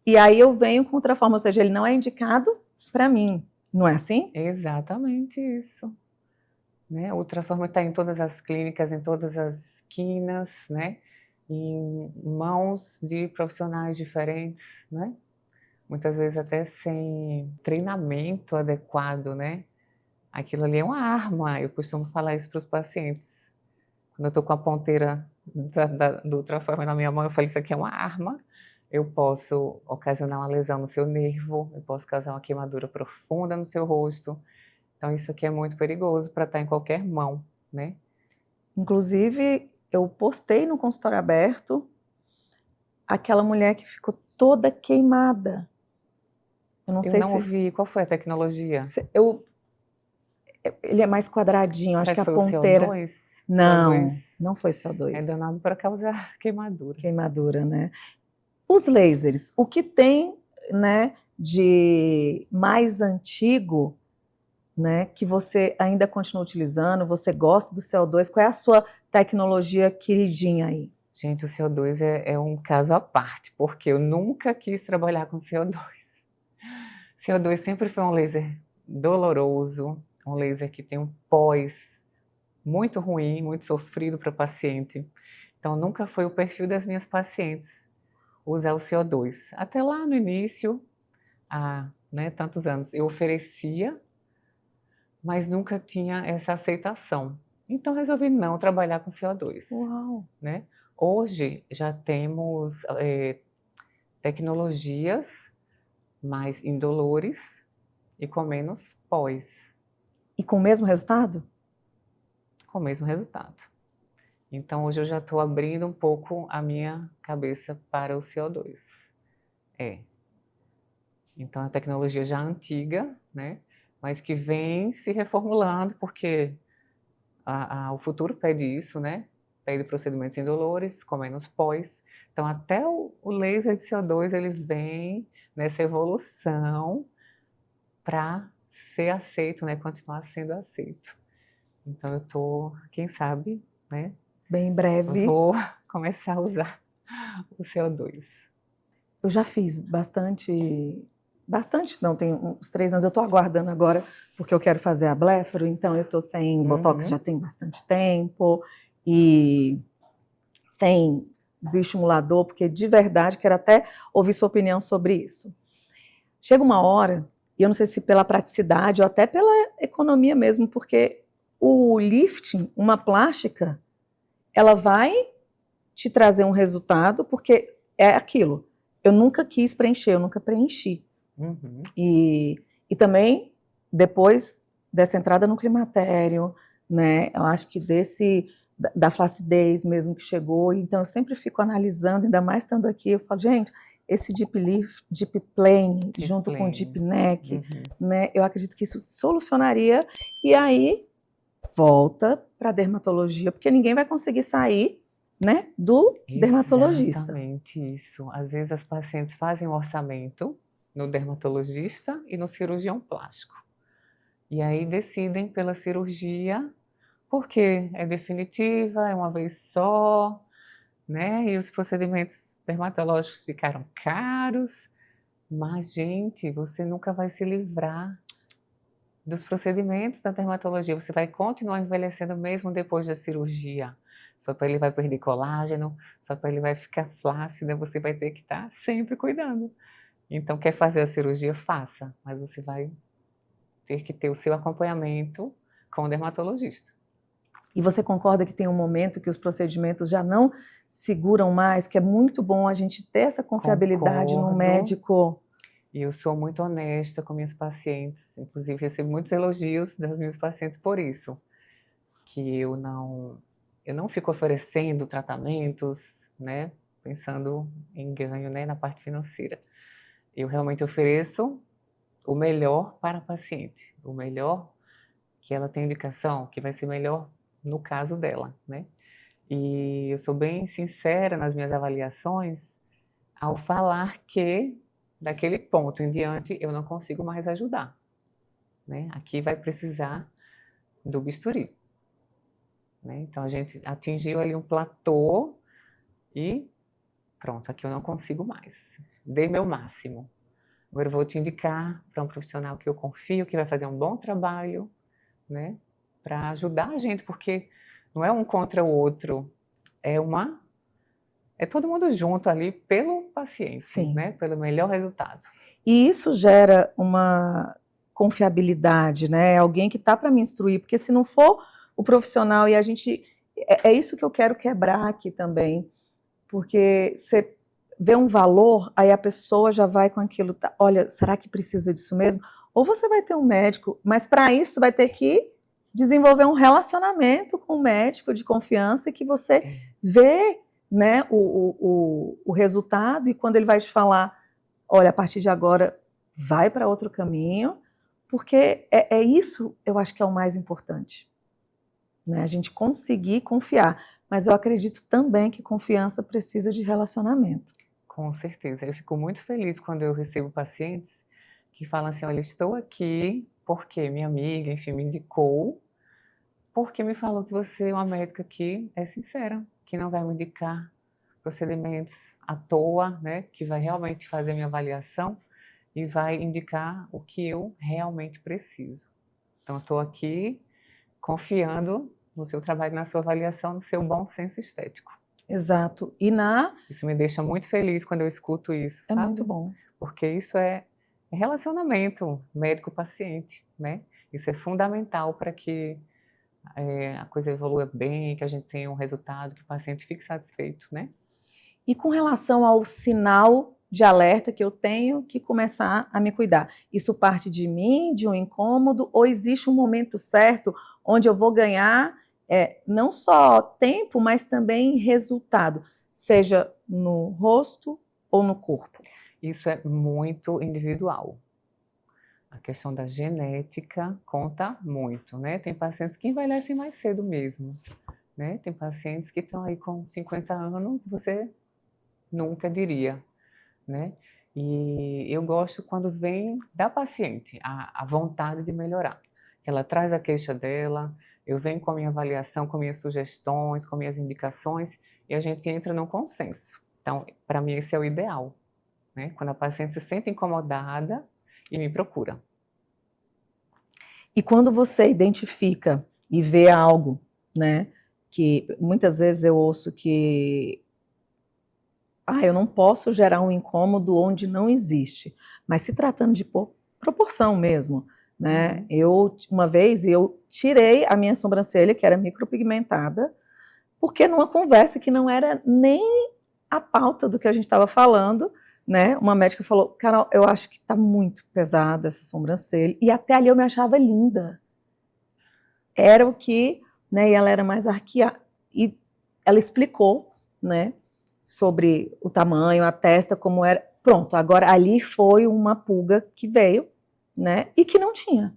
e aí eu venho com o Ultraformer, ou seja, ele não é indicado para mim, não é assim? Exatamente isso. Né? O Ultraformer está em todas as clínicas, em todas as esquinas, né? Em mãos de profissionais diferentes, né? Muitas vezes até sem treinamento adequado, né? Aquilo ali é uma arma, eu costumo falar isso para os pacientes. Quando eu estou com a ponteira do Ultraformer na minha mão, eu falo, isso aqui é uma arma, eu posso ocasionar uma lesão no seu nervo, eu posso causar uma queimadura profunda no seu rosto. Então, isso aqui é muito perigoso para estar em qualquer mão, né? Inclusive, eu postei no consultório aberto aquela mulher que ficou toda queimada. Eu não sei não ouvi. Qual foi a tecnologia? Ele é mais quadradinho, Será acho que a foi ponteira... o CO2? Não, CO2 não foi CO2. é danado para causar queimadura. Queimadura, né? Os lasers, o que tem, né, de mais antigo, né, que você ainda continua utilizando, você gosta do CO2, qual é a sua tecnologia queridinha aí? Gente, o CO2 é um caso à parte, porque eu nunca quis trabalhar com CO2. CO2 sempre foi um laser doloroso, um laser que tem um pós muito ruim, muito sofrido para o paciente. Então, nunca foi o perfil das minhas pacientes usar o CO2. Até lá no início, há tantos anos, eu oferecia, mas nunca tinha essa aceitação. Então, resolvi não trabalhar com CO2. Uau! Né? Hoje, já temos tecnologias mais indolores e com menos pós. E com o mesmo resultado? Com o mesmo resultado. Então, hoje eu já estou abrindo um pouco a minha cabeça para o CO2. Então, a tecnologia já antiga, né? Mas que vem se reformulando, porque o futuro pede isso, né? Pede procedimentos indolores, com menos pós. Então, até o laser de CO2, ele vem nessa evolução para ser aceito, né? Continuar sendo aceito. Então, eu estou, quem sabe, né? Bem breve. Vou começar a usar o CO2. Eu já fiz bastante não, tem uns 3 anos, eu estou aguardando agora, porque eu quero fazer a blefaro, então eu estou sem botox já tem bastante tempo, e sem bioestimulador, porque de verdade quero até ouvir sua opinião sobre isso. Chega uma hora, e eu não sei se pela praticidade ou até pela economia mesmo, porque o lifting, uma plástica, ela vai te trazer um resultado, porque é aquilo, eu nunca quis preencher, eu nunca preenchi. E também, depois dessa entrada no climatério, né, eu acho que da flacidez mesmo que chegou, então eu sempre fico analisando, ainda mais estando aqui, eu falo, gente, esse deep plane, junto com o deep neck, né, eu acredito que isso solucionaria, e aí volta para a dermatologia, porque ninguém vai conseguir sair, né, do dermatologista. Exatamente isso. Às vezes as pacientes fazem um orçamento no dermatologista e no cirurgião plástico. E aí decidem pela cirurgia, porque é definitiva, é uma vez só, né? E os procedimentos dermatológicos ficaram caros. Mas, gente, você nunca vai se livrar dos procedimentos da dermatologia. Você vai continuar envelhecendo mesmo depois da cirurgia. Sua pele vai perder colágeno, sua pele vai ficar flácida, você vai ter que estar sempre cuidando. Então, quer fazer a cirurgia? Faça, mas você vai ter que ter o seu acompanhamento com o dermatologista. E você concorda que tem um momento que os procedimentos já não seguram mais, que é muito bom a gente ter essa confiabilidade no médico? E eu sou muito honesta com minhas pacientes, inclusive recebo muitos elogios das minhas pacientes por isso, que eu não fico oferecendo tratamentos, né, pensando em ganho, né, na parte financeira. Eu realmente ofereço o melhor para a paciente, o melhor que ela tem indicação, que vai ser melhor no caso dela, né? E eu sou bem sincera nas minhas avaliações ao falar que daquele ponto em diante eu não consigo mais ajudar, né? Aqui vai precisar do bisturi, né? Então a gente atingiu ali um platô e pronto, aqui eu não consigo mais. Dei meu máximo. Agora eu vou te indicar para um profissional que eu confio, que vai fazer um bom trabalho, né? Para ajudar a gente, porque não é um contra o outro, é todo mundo junto ali pelo paciente, Sim. né? Pelo melhor resultado. E isso gera uma confiabilidade, né? Alguém que está para me instruir, porque se não for o profissional, e a gente. É isso que eu quero quebrar aqui também, porque você vê um valor, aí a pessoa já vai com aquilo, olha, será que precisa disso mesmo? Ou você vai ter um médico, mas para isso você vai ter que desenvolver um relacionamento com o médico de confiança que você vê, né, o resultado, e quando ele vai te falar, olha, a partir de agora vai para outro caminho, porque é isso, eu acho que é o mais importante, né? A gente conseguir confiar, mas eu acredito também que confiança precisa de relacionamento. Com certeza, eu fico muito feliz quando eu recebo pacientes que falam assim, olha, estou aqui porque minha amiga, enfim, me indicou, porque me falou que você é uma médica que é sincera, que não vai me indicar procedimentos à toa, né, que vai realmente fazer minha avaliação e vai indicar o que eu realmente preciso. Então, eu estou aqui confiando no seu trabalho, na sua avaliação, no seu bom senso estético. Exato. Isso me deixa muito feliz quando eu escuto isso, sabe? É muito bom. Porque isso é relacionamento médico-paciente, né? Isso é fundamental para que a coisa evolua bem, que a gente tenha um resultado, que o paciente fique satisfeito, né? E com relação ao sinal de alerta que eu tenho que começar a me cuidar, isso parte de mim, de um incômodo, ou existe um momento certo onde eu vou ganhar não só tempo, mas também resultado, seja no rosto ou no corpo? Isso é muito individual. A questão da genética conta muito, né? Tem pacientes que envelhecem mais cedo mesmo, né? Tem pacientes que estão aí com 50 anos, você nunca diria, né? E eu gosto quando vem da paciente a vontade de melhorar. Ela traz a queixa dela, eu venho com a minha avaliação, com minhas sugestões, com minhas indicações, e a gente entra num consenso. Então, para mim, esse é o ideal, né? Quando a paciente se sente incomodada e me procura. E quando você identifica e vê algo, né, que muitas vezes eu ouço que eu não posso gerar um incômodo onde não existe, mas se tratando de proporção mesmo, né? Uma vez eu tirei a minha sobrancelha, que era micropigmentada, porque numa conversa que não era nem a pauta do que a gente estava falando, né? Uma médica falou, Carol, eu acho que está muito pesada essa sobrancelha, e até ali eu me achava linda. Era o que, né? E ela era mais arqueada, e ela explicou, né? Sobre o tamanho, a testa, como era. Pronto, agora ali foi uma pulga que veio, né? E que não tinha.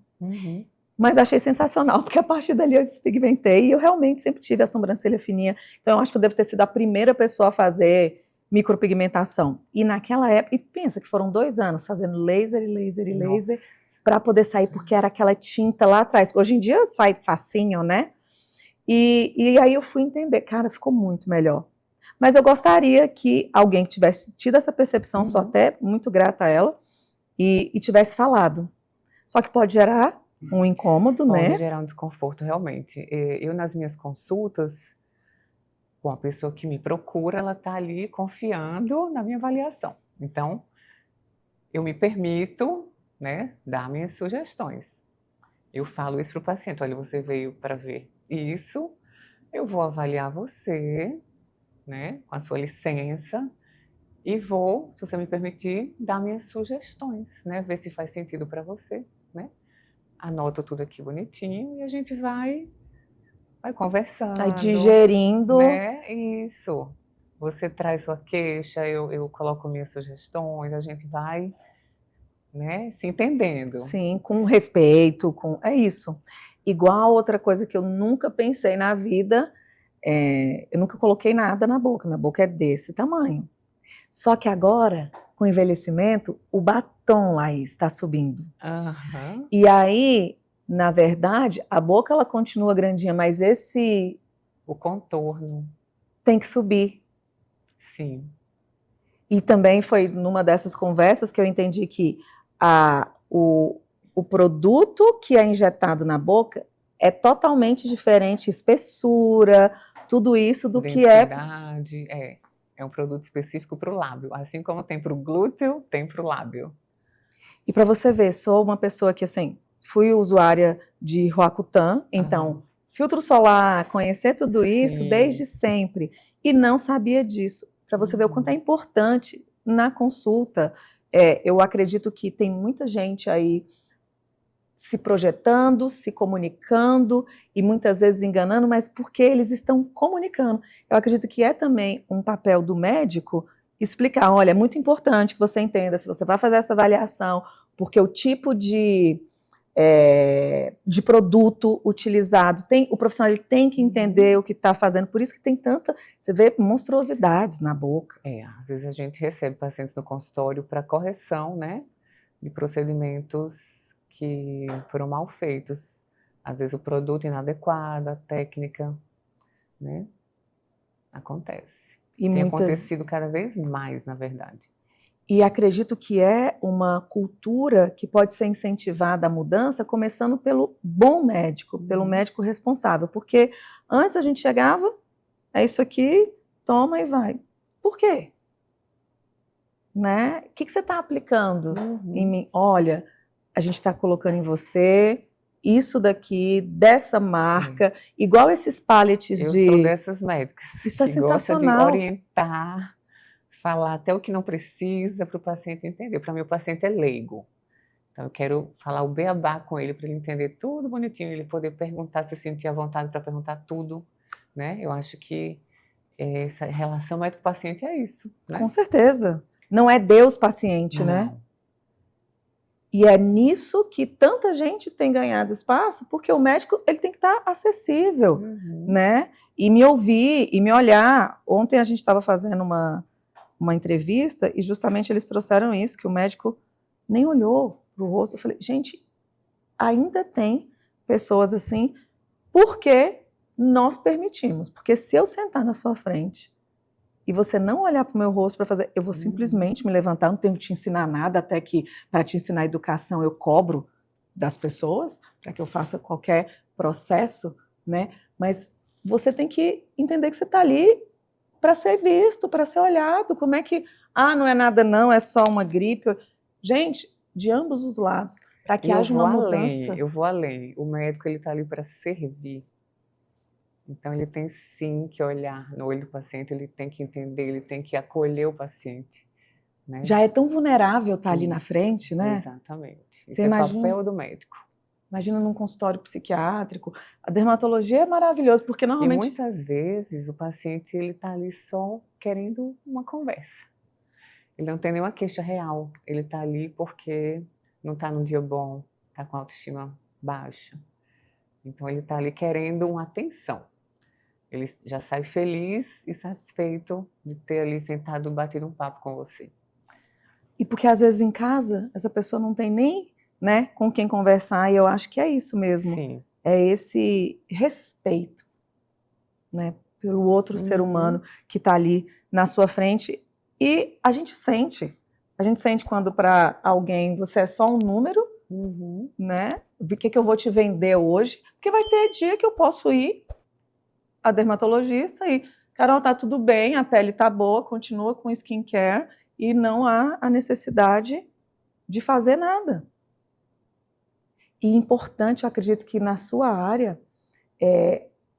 Mas achei sensacional, porque a partir dali eu despigmentei e eu realmente sempre tive a sobrancelha fininha. Então eu acho que eu devo ter sido a primeira pessoa a fazer micropigmentação. E naquela época, e pensa que foram 2 anos fazendo laser e laser e laser para poder sair, porque era aquela tinta lá atrás. Hoje em dia sai facinho, né? E aí eu fui entender, cara, ficou muito melhor. Mas eu gostaria que alguém que tivesse tido essa percepção, sou até muito grata a ela, e tivesse falado. Só que pode gerar um incômodo, né? Pode gerar um desconforto, realmente. Eu, nas minhas consultas, bom, a pessoa que me procura, ela está ali confiando na minha avaliação. Então, eu me permito, né, dar minhas sugestões. Eu falo isso para o paciente, olha, você veio para ver isso, eu vou avaliar você, né, com a sua licença, e vou, se você me permitir, dar minhas sugestões, né? Ver se faz sentido para você, né? Anoto tudo aqui bonitinho e a gente vai conversando, Aí digerindo. né? Isso. Você traz sua queixa, eu coloco minhas sugestões, a gente vai, né, se entendendo. Sim, com respeito, é isso. Igual outra coisa que eu nunca pensei na vida, eu nunca coloquei nada na boca, minha boca é desse tamanho. Só que agora, com o envelhecimento, o batom, Laís, está subindo. Aham. E aí, na verdade, a boca ela continua grandinha, mas O contorno, tem que subir. sim. E também foi numa dessas conversas que eu entendi que o produto que é injetado na boca é totalmente diferente, espessura, tudo isso do que é. Densidade, é um produto específico para o lábio. Assim como tem para o glúteo, tem para o lábio. E para você ver, sou uma pessoa que, assim, fui usuária de Roacutan, então, filtro solar, conhecer tudo isso Sim. desde sempre, e não sabia disso. Para você ver o quanto é importante na consulta. Eu acredito que tem muita gente aí se projetando, se comunicando e muitas vezes enganando, mas porque eles estão comunicando. Eu acredito que é também um papel do médico explicar, olha, é muito importante que você entenda se você vai fazer essa avaliação, porque o tipo de produto utilizado, o profissional ele tem que entender o que está fazendo, por isso que tem tanta, você vê monstruosidades na boca. Às vezes a gente recebe pacientes no consultório para correção, né, de procedimentos que foram mal feitos. Às vezes o produto inadequado, a técnica, né, acontece. Tem acontecido cada vez mais, na verdade. E acredito que é uma cultura que pode ser incentivada a mudança, começando pelo bom médico, pelo médico responsável. Porque antes a gente chegava, é isso aqui, toma e vai. Por quê? Né? O que você está aplicando em mim? Olha, a gente está colocando em você isso daqui, dessa marca, igual esses pallets Eu sou dessas médicas Isso é que gosta de sensacional. orientar, falar até o que não precisa para o paciente entender. Para mim, o paciente é leigo. Então, eu quero falar o beabá com ele para ele entender tudo bonitinho, ele poder perguntar, se sentir à vontade para perguntar tudo, né? Eu acho que essa relação médico-paciente é isso, né? Com certeza. Não é Deus-paciente, né? E é nisso que tanta gente tem ganhado espaço, porque o médico ele tem que estar acessível, né? E me ouvir, e me olhar. Ontem a gente estava fazendo uma entrevista e justamente eles trouxeram isso, que o médico nem olhou para o rosto. Eu falei, gente, ainda tem pessoas assim, porque nós permitimos. Porque se eu sentar na sua frente e você não olhar para o meu rosto para fazer, eu vou simplesmente me levantar, não tenho que te ensinar nada, até que para te ensinar educação eu cobro das pessoas, para que eu faça qualquer processo, né? Mas você tem que entender que você está ali para ser visto, para ser olhado. Como é que, não é nada não, é só uma gripe. Gente, de ambos os lados, para que haja uma mudança. Eu vou além. O médico ele está ali para servir. Então, ele tem sim que olhar no olho do paciente, ele tem que entender, ele tem que acolher o paciente. Né? Já é tão vulnerável estar ali na frente, né? Exatamente. Isso é papel do médico. Imagina num consultório psiquiátrico. A dermatologia é maravilhoso, porque normalmente... E muitas vezes o paciente está ali só querendo uma conversa. Ele não tem nenhuma queixa real. Ele está ali porque não está num dia bom, está com a autoestima baixa. Então, ele está ali querendo uma atenção. Ele já sai feliz e satisfeito de ter ali sentado, batido um papo com você. E porque às vezes em casa, essa pessoa não tem nem, né, com quem conversar, e eu acho que é isso mesmo. Sim. É esse respeito, né, pelo outro ser humano que está ali na sua frente. E a gente sente quando para alguém você é só um número, né? O que eu vou te vender hoje? Porque vai ter dia que eu posso ir a dermatologista e, Carol, tá tudo bem, a pele tá boa, continua com skincare e não há a necessidade de fazer nada. E importante, eu acredito que na sua área,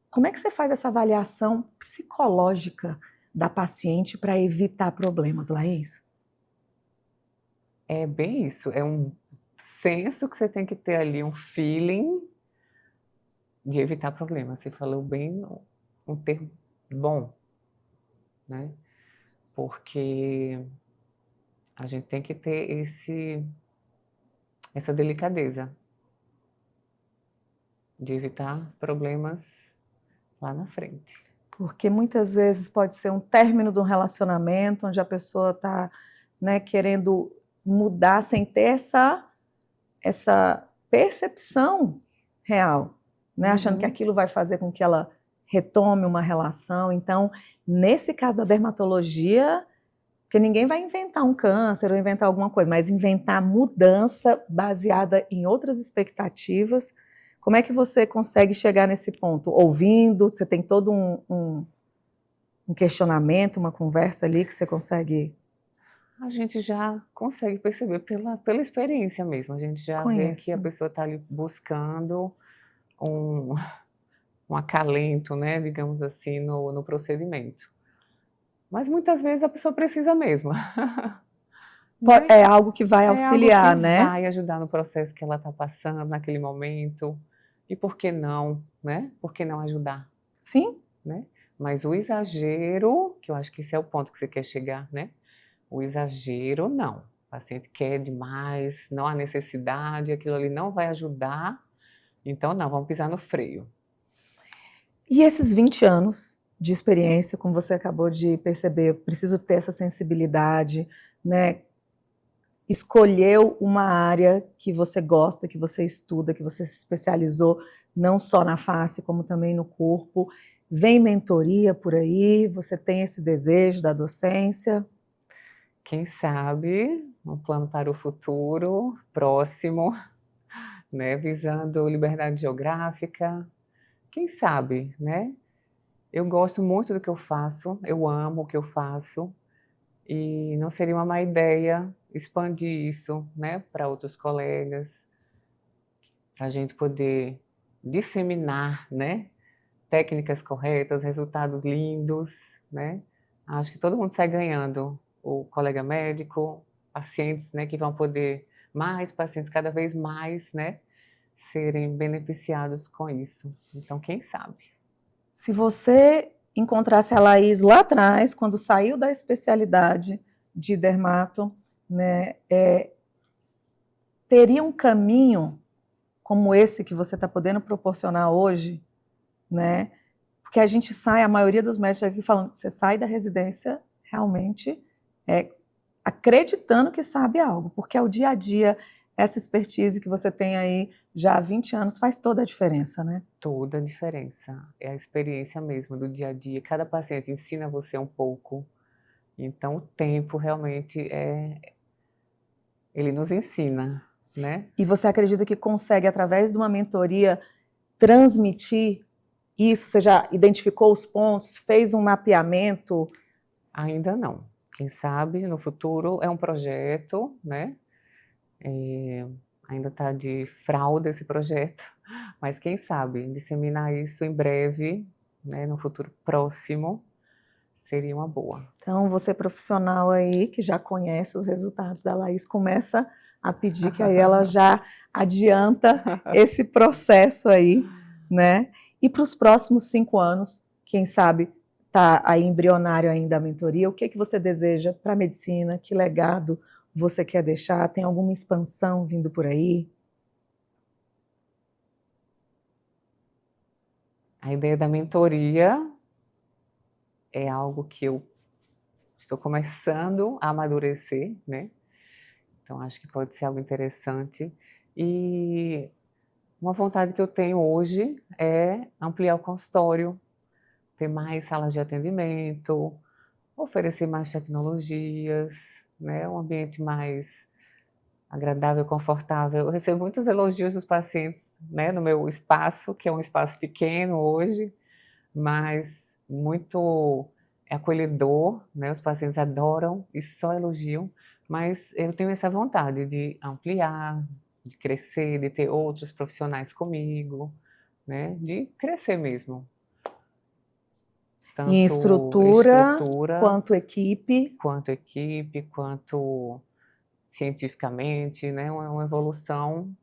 como é que você faz essa avaliação psicológica da paciente para evitar problemas, Laís? É bem isso, é um senso que você tem que ter ali, um feeling de evitar problemas. Você falou bem um termo bom, né? Porque a gente tem que ter essa delicadeza de evitar problemas lá na frente. Porque muitas vezes pode ser um término de um relacionamento onde a pessoa está, né, querendo mudar sem ter essa percepção real, né, achando que aquilo vai fazer com que ela retome uma relação. Então, nesse caso da dermatologia, porque ninguém vai inventar um câncer ou inventar alguma coisa, mas inventar mudança baseada em outras expectativas. Como é que você consegue chegar nesse ponto? Ouvindo, você tem todo um questionamento, uma conversa ali que você consegue... A gente já consegue perceber pela experiência mesmo, a gente já vê que a Conheço. pessoa está ali buscando um acalento, né, digamos assim, no procedimento. Mas muitas vezes a pessoa precisa mesmo. Né? É algo que vai É auxiliar, algo que né? vai ajudar no processo que ela está passando naquele momento. E por que não, né? Por que não ajudar? Sim. Né? Mas o exagero, que eu acho que esse é o ponto que você quer chegar, né? O exagero, não. O paciente quer demais, não há necessidade, aquilo ali não vai ajudar. Então, não, vamos pisar no freio. E esses 20 anos de experiência, como você acabou de perceber, eu preciso ter essa sensibilidade, né? Escolheu uma área que você gosta, que você estuda, que você se especializou, não só na face, como também no corpo. Vem mentoria por aí? Você tem esse desejo da docência? Quem sabe, um plano para o futuro próximo, né? Visando liberdade geográfica. Quem sabe, né? Eu gosto muito do que eu faço, eu amo o que eu faço. E não seria uma má ideia expandir isso, né, para outros colegas, para a gente poder disseminar, né, técnicas corretas, resultados lindos, né? Acho que todo mundo sai ganhando, o colega médico, pacientes, né, que vão poder, mais pacientes cada vez mais, né, serem beneficiados com isso. Então, quem sabe? Se você encontrasse a Laís lá atrás, quando saiu da especialidade de dermato, né, teria um caminho como esse que você está podendo proporcionar hoje, né? Porque a gente sai, a maioria dos médicos aqui falando, você sai da residência realmente acreditando que sabe algo, porque é o dia a dia, essa expertise que você tem aí já há 20 anos faz toda a diferença, né? Toda a diferença, é a experiência mesmo do dia a dia, cada paciente ensina você um pouco, então o tempo realmente ele nos ensina, né? E você acredita que consegue, através de uma mentoria, transmitir isso? Você já identificou os pontos, fez um mapeamento? Ainda não, quem sabe no futuro é um projeto, né? Ainda está de fralda esse projeto, mas quem sabe disseminar isso em breve, né, no futuro próximo, seria uma boa. Então, você profissional aí, que já conhece os resultados da Laís, começa a pedir que aí ela já adianta esse processo aí, né? E para os próximos 5 anos, quem sabe está aí embrionário ainda a mentoria, o que que você deseja para a medicina? Que legado você quer deixar? Tem alguma expansão vindo por aí? A ideia da mentoria é algo que eu estou começando a amadurecer, né? Então acho que pode ser algo interessante. E uma vontade que eu tenho hoje é ampliar o consultório, ter mais salas de atendimento, oferecer mais tecnologias, né? Um ambiente mais agradável, confortável. Eu recebo muitos elogios dos pacientes, né, no meu espaço, que é um espaço pequeno hoje, mas muito acolhedor, né? Os pacientes adoram e só elogiam, mas eu tenho essa vontade de ampliar, de crescer, de ter outros profissionais comigo, né? De crescer mesmo. tanto em estrutura, estrutura quanto equipe. quanto cientificamente, né? Uma evolução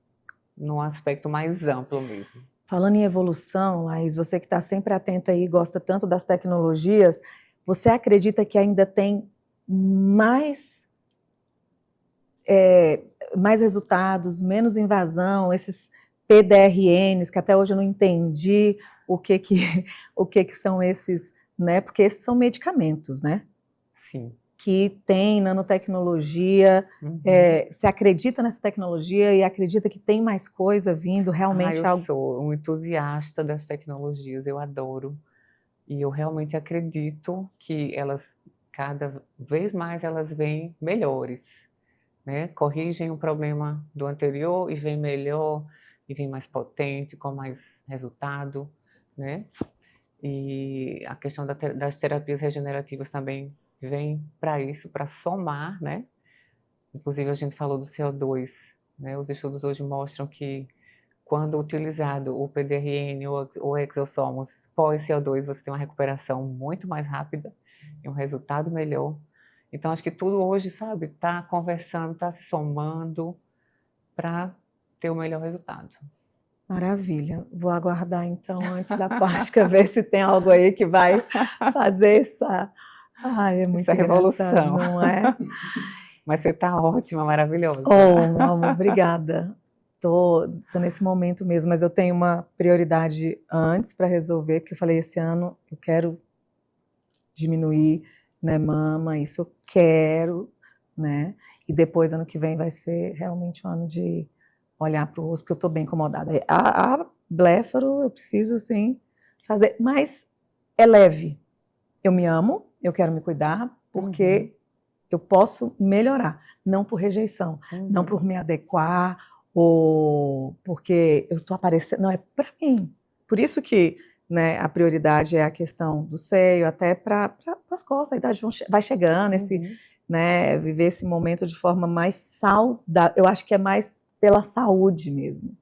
num aspecto mais amplo mesmo. Falando em evolução, Laís, você que está sempre atenta aí, gosta tanto das tecnologias, você acredita que ainda tem mais resultados, menos invasão, esses PDRNs, que até hoje eu não entendi o que são esses, né? Porque esses são medicamentos, né? Sim. Que tem nanotecnologia, Uhum. Você acredita nessa tecnologia e acredita que tem mais coisa vindo, realmente eu algo... sou um entusiasta das tecnologias, eu adoro. E eu realmente acredito que elas, cada vez mais, elas vêm melhores, né? Corrigem o problema do anterior e vem melhor, e vem mais potente, com mais resultado, né? E a questão das terapias regenerativas também vem para isso, para somar, né? Inclusive a gente falou do CO2, né? Os estudos hoje mostram que quando utilizado o PDRN ou exossomos pós-CO2, você tem uma recuperação muito mais rápida e um resultado melhor. Então, acho que tudo hoje, sabe, está conversando, está se somando para ter o melhor resultado. Maravilha. Vou aguardar, então, antes da Páscoa, ver se tem algo aí que vai fazer essa... Ai, é muito essa engraçado, revolução. não é? Mas você está ótima, maravilhosa. Oh, meu amor, obrigada. Tô nesse momento mesmo, mas eu tenho uma prioridade antes para resolver, porque eu falei, esse ano eu quero diminuir, né, mama, isso eu quero, né? E depois, ano que vem, vai ser realmente um ano de olhar para o rosto, porque eu estou bem incomodada. A blefaro eu preciso, assim, fazer, mas é leve. Eu me amo, eu quero me cuidar, porque eu posso melhorar, não por rejeição, não por me adequar, ou porque eu estou aparecendo, não, é para mim. Por isso que, né, a prioridade é a questão do seio, até para as costas, a idade vai chegando, né, viver esse momento de forma mais saudável, eu acho que é mais pela saúde mesmo,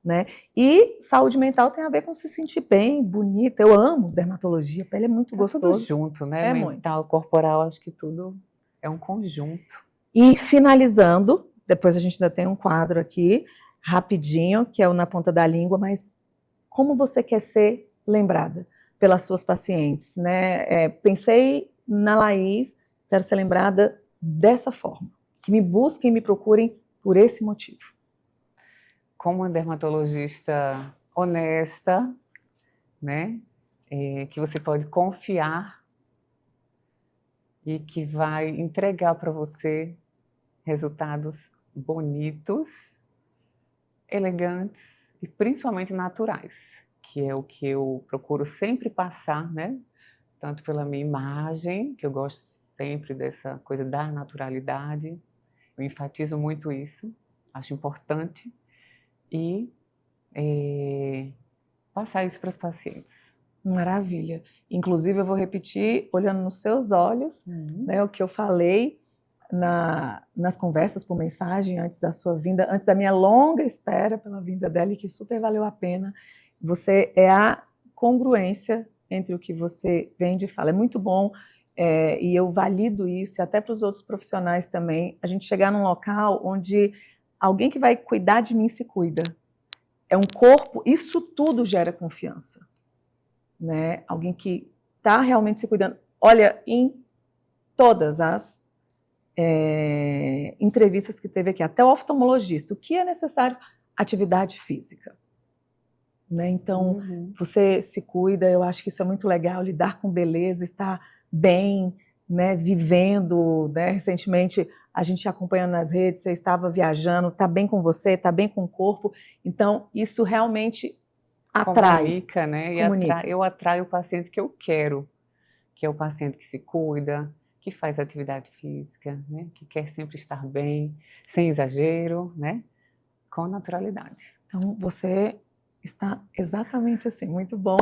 né? E saúde mental tem a ver com se sentir bem, bonita. Eu amo dermatologia, a pele é muito gostoso. Tudo junto, né? É mental, muito. corporal, acho que tudo é um conjunto. E finalizando, depois a gente ainda tem um quadro aqui, rapidinho, que é o Na Ponta da Língua, mas como você quer ser lembrada pelas suas pacientes, né? Pensei na Laís, quero ser lembrada dessa forma, que me busquem e me procurem por esse motivo. Como uma dermatologista honesta, né? Que você pode confiar e que vai entregar para você resultados bonitos, elegantes e principalmente naturais, que é o que eu procuro sempre passar, né? Tanto pela minha imagem, que eu gosto sempre dessa coisa da naturalidade, eu enfatizo muito isso, acho importante, e passar isso para os pacientes. Maravilha. Inclusive, eu vou repetir, olhando nos seus olhos, né, o que eu falei nas conversas por mensagem antes da sua vinda, antes da minha longa espera pela vinda dela, e que super valeu a pena. Você é a congruência entre o que você vende e fala. É muito bom, e eu valido isso, e até para os outros profissionais também, a gente chegar num local onde alguém que vai cuidar de mim se cuida. É um corpo, isso tudo gera confiança, né? Alguém que está realmente se cuidando. Olha, em todas as entrevistas que teve aqui, até o oftalmologista, o que é necessário? Atividade física. Né? Então, você se cuida, eu acho que isso é muito legal, lidar com beleza, estar bem, né? Vivendo, né? Recentemente, a gente acompanhando nas redes, você estava viajando, está bem com você, está bem com o corpo, então isso realmente atrai. Comunica, né? Comunica. E eu atraio o paciente que eu quero, que é o paciente que se cuida, que faz atividade física, né? Que quer sempre estar bem, sem exagero, né? Com naturalidade. Então, você está exatamente assim, muito bom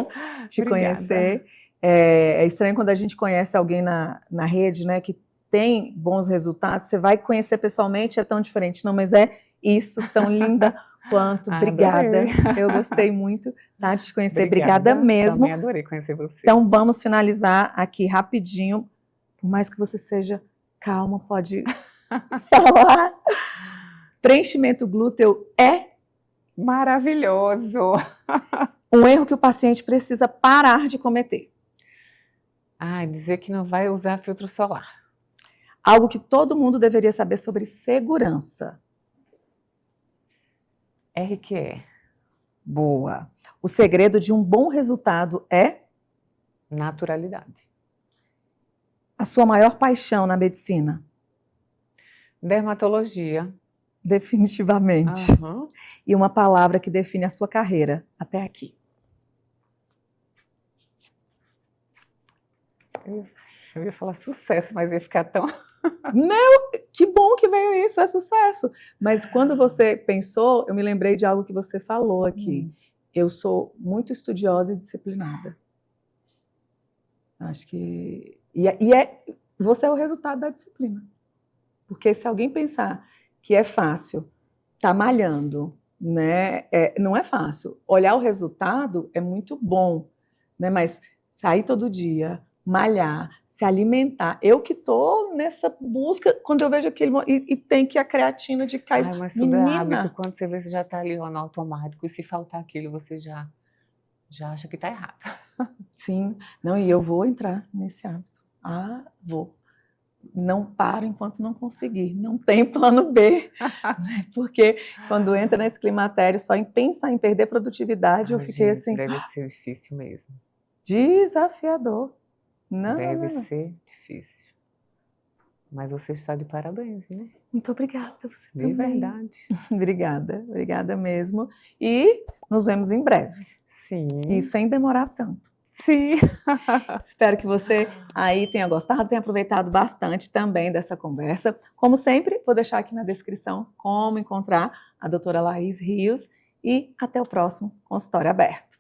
te Obrigada. Conhecer. É estranho quando a gente conhece alguém na rede, né, que tem bons resultados, você vai conhecer pessoalmente, é tão diferente. Não, mas é isso, tão linda quanto. Ah, Obrigada. adorei. Eu gostei muito, tá, de te conhecer. Obrigada mesmo. Também adorei conhecer você. Então, vamos finalizar aqui rapidinho. Por mais que você seja calma, pode falar. Preenchimento glúteo é Maravilhoso. um erro que o paciente precisa parar de cometer. Dizer que não vai usar filtro solar. Algo que todo mundo deveria saber sobre segurança. RQE. Boa. O segredo de um bom resultado é Naturalidade. a sua maior paixão na medicina. Dermatologia. Definitivamente. Aham. E uma palavra que define a sua carreira até aqui. Eu ia falar sucesso, mas ia ficar tão... Que bom que veio isso, é sucesso. Mas quando você pensou, eu me lembrei de algo que você falou aqui. Eu sou muito estudiosa e disciplinada. Acho que... Você é o resultado da disciplina. Porque se alguém pensar que é fácil, tá malhando, né? Não é fácil. Olhar o resultado é muito bom, né? Mas sair todo dia, malhar, se alimentar. Eu que tô nessa busca, quando eu vejo aquele... E tem que a creatina de cair. Mas tudo é hábito. Quando você vê, você já está ali no automático. E se faltar aquilo, você já acha que está errado. Sim. Não, e eu vou entrar nesse hábito. Vou. Não paro enquanto não conseguir. Não tem plano B. Né? Porque quando entra nesse climatério, só em pensar em perder produtividade, eu fiquei Gente, assim... deve ser difícil mesmo. Desafiador. Não. Deve ser difícil. Mas você está de parabéns, né? Muito obrigada. Você De também. verdade. Obrigada mesmo. E nos vemos em breve. Sim. E sem demorar tanto. Sim. Espero que você aí tenha gostado, tenha aproveitado bastante também dessa conversa. Como sempre, vou deixar aqui na descrição como encontrar a doutora Laís Rios. E até o próximo Consultório Aberto.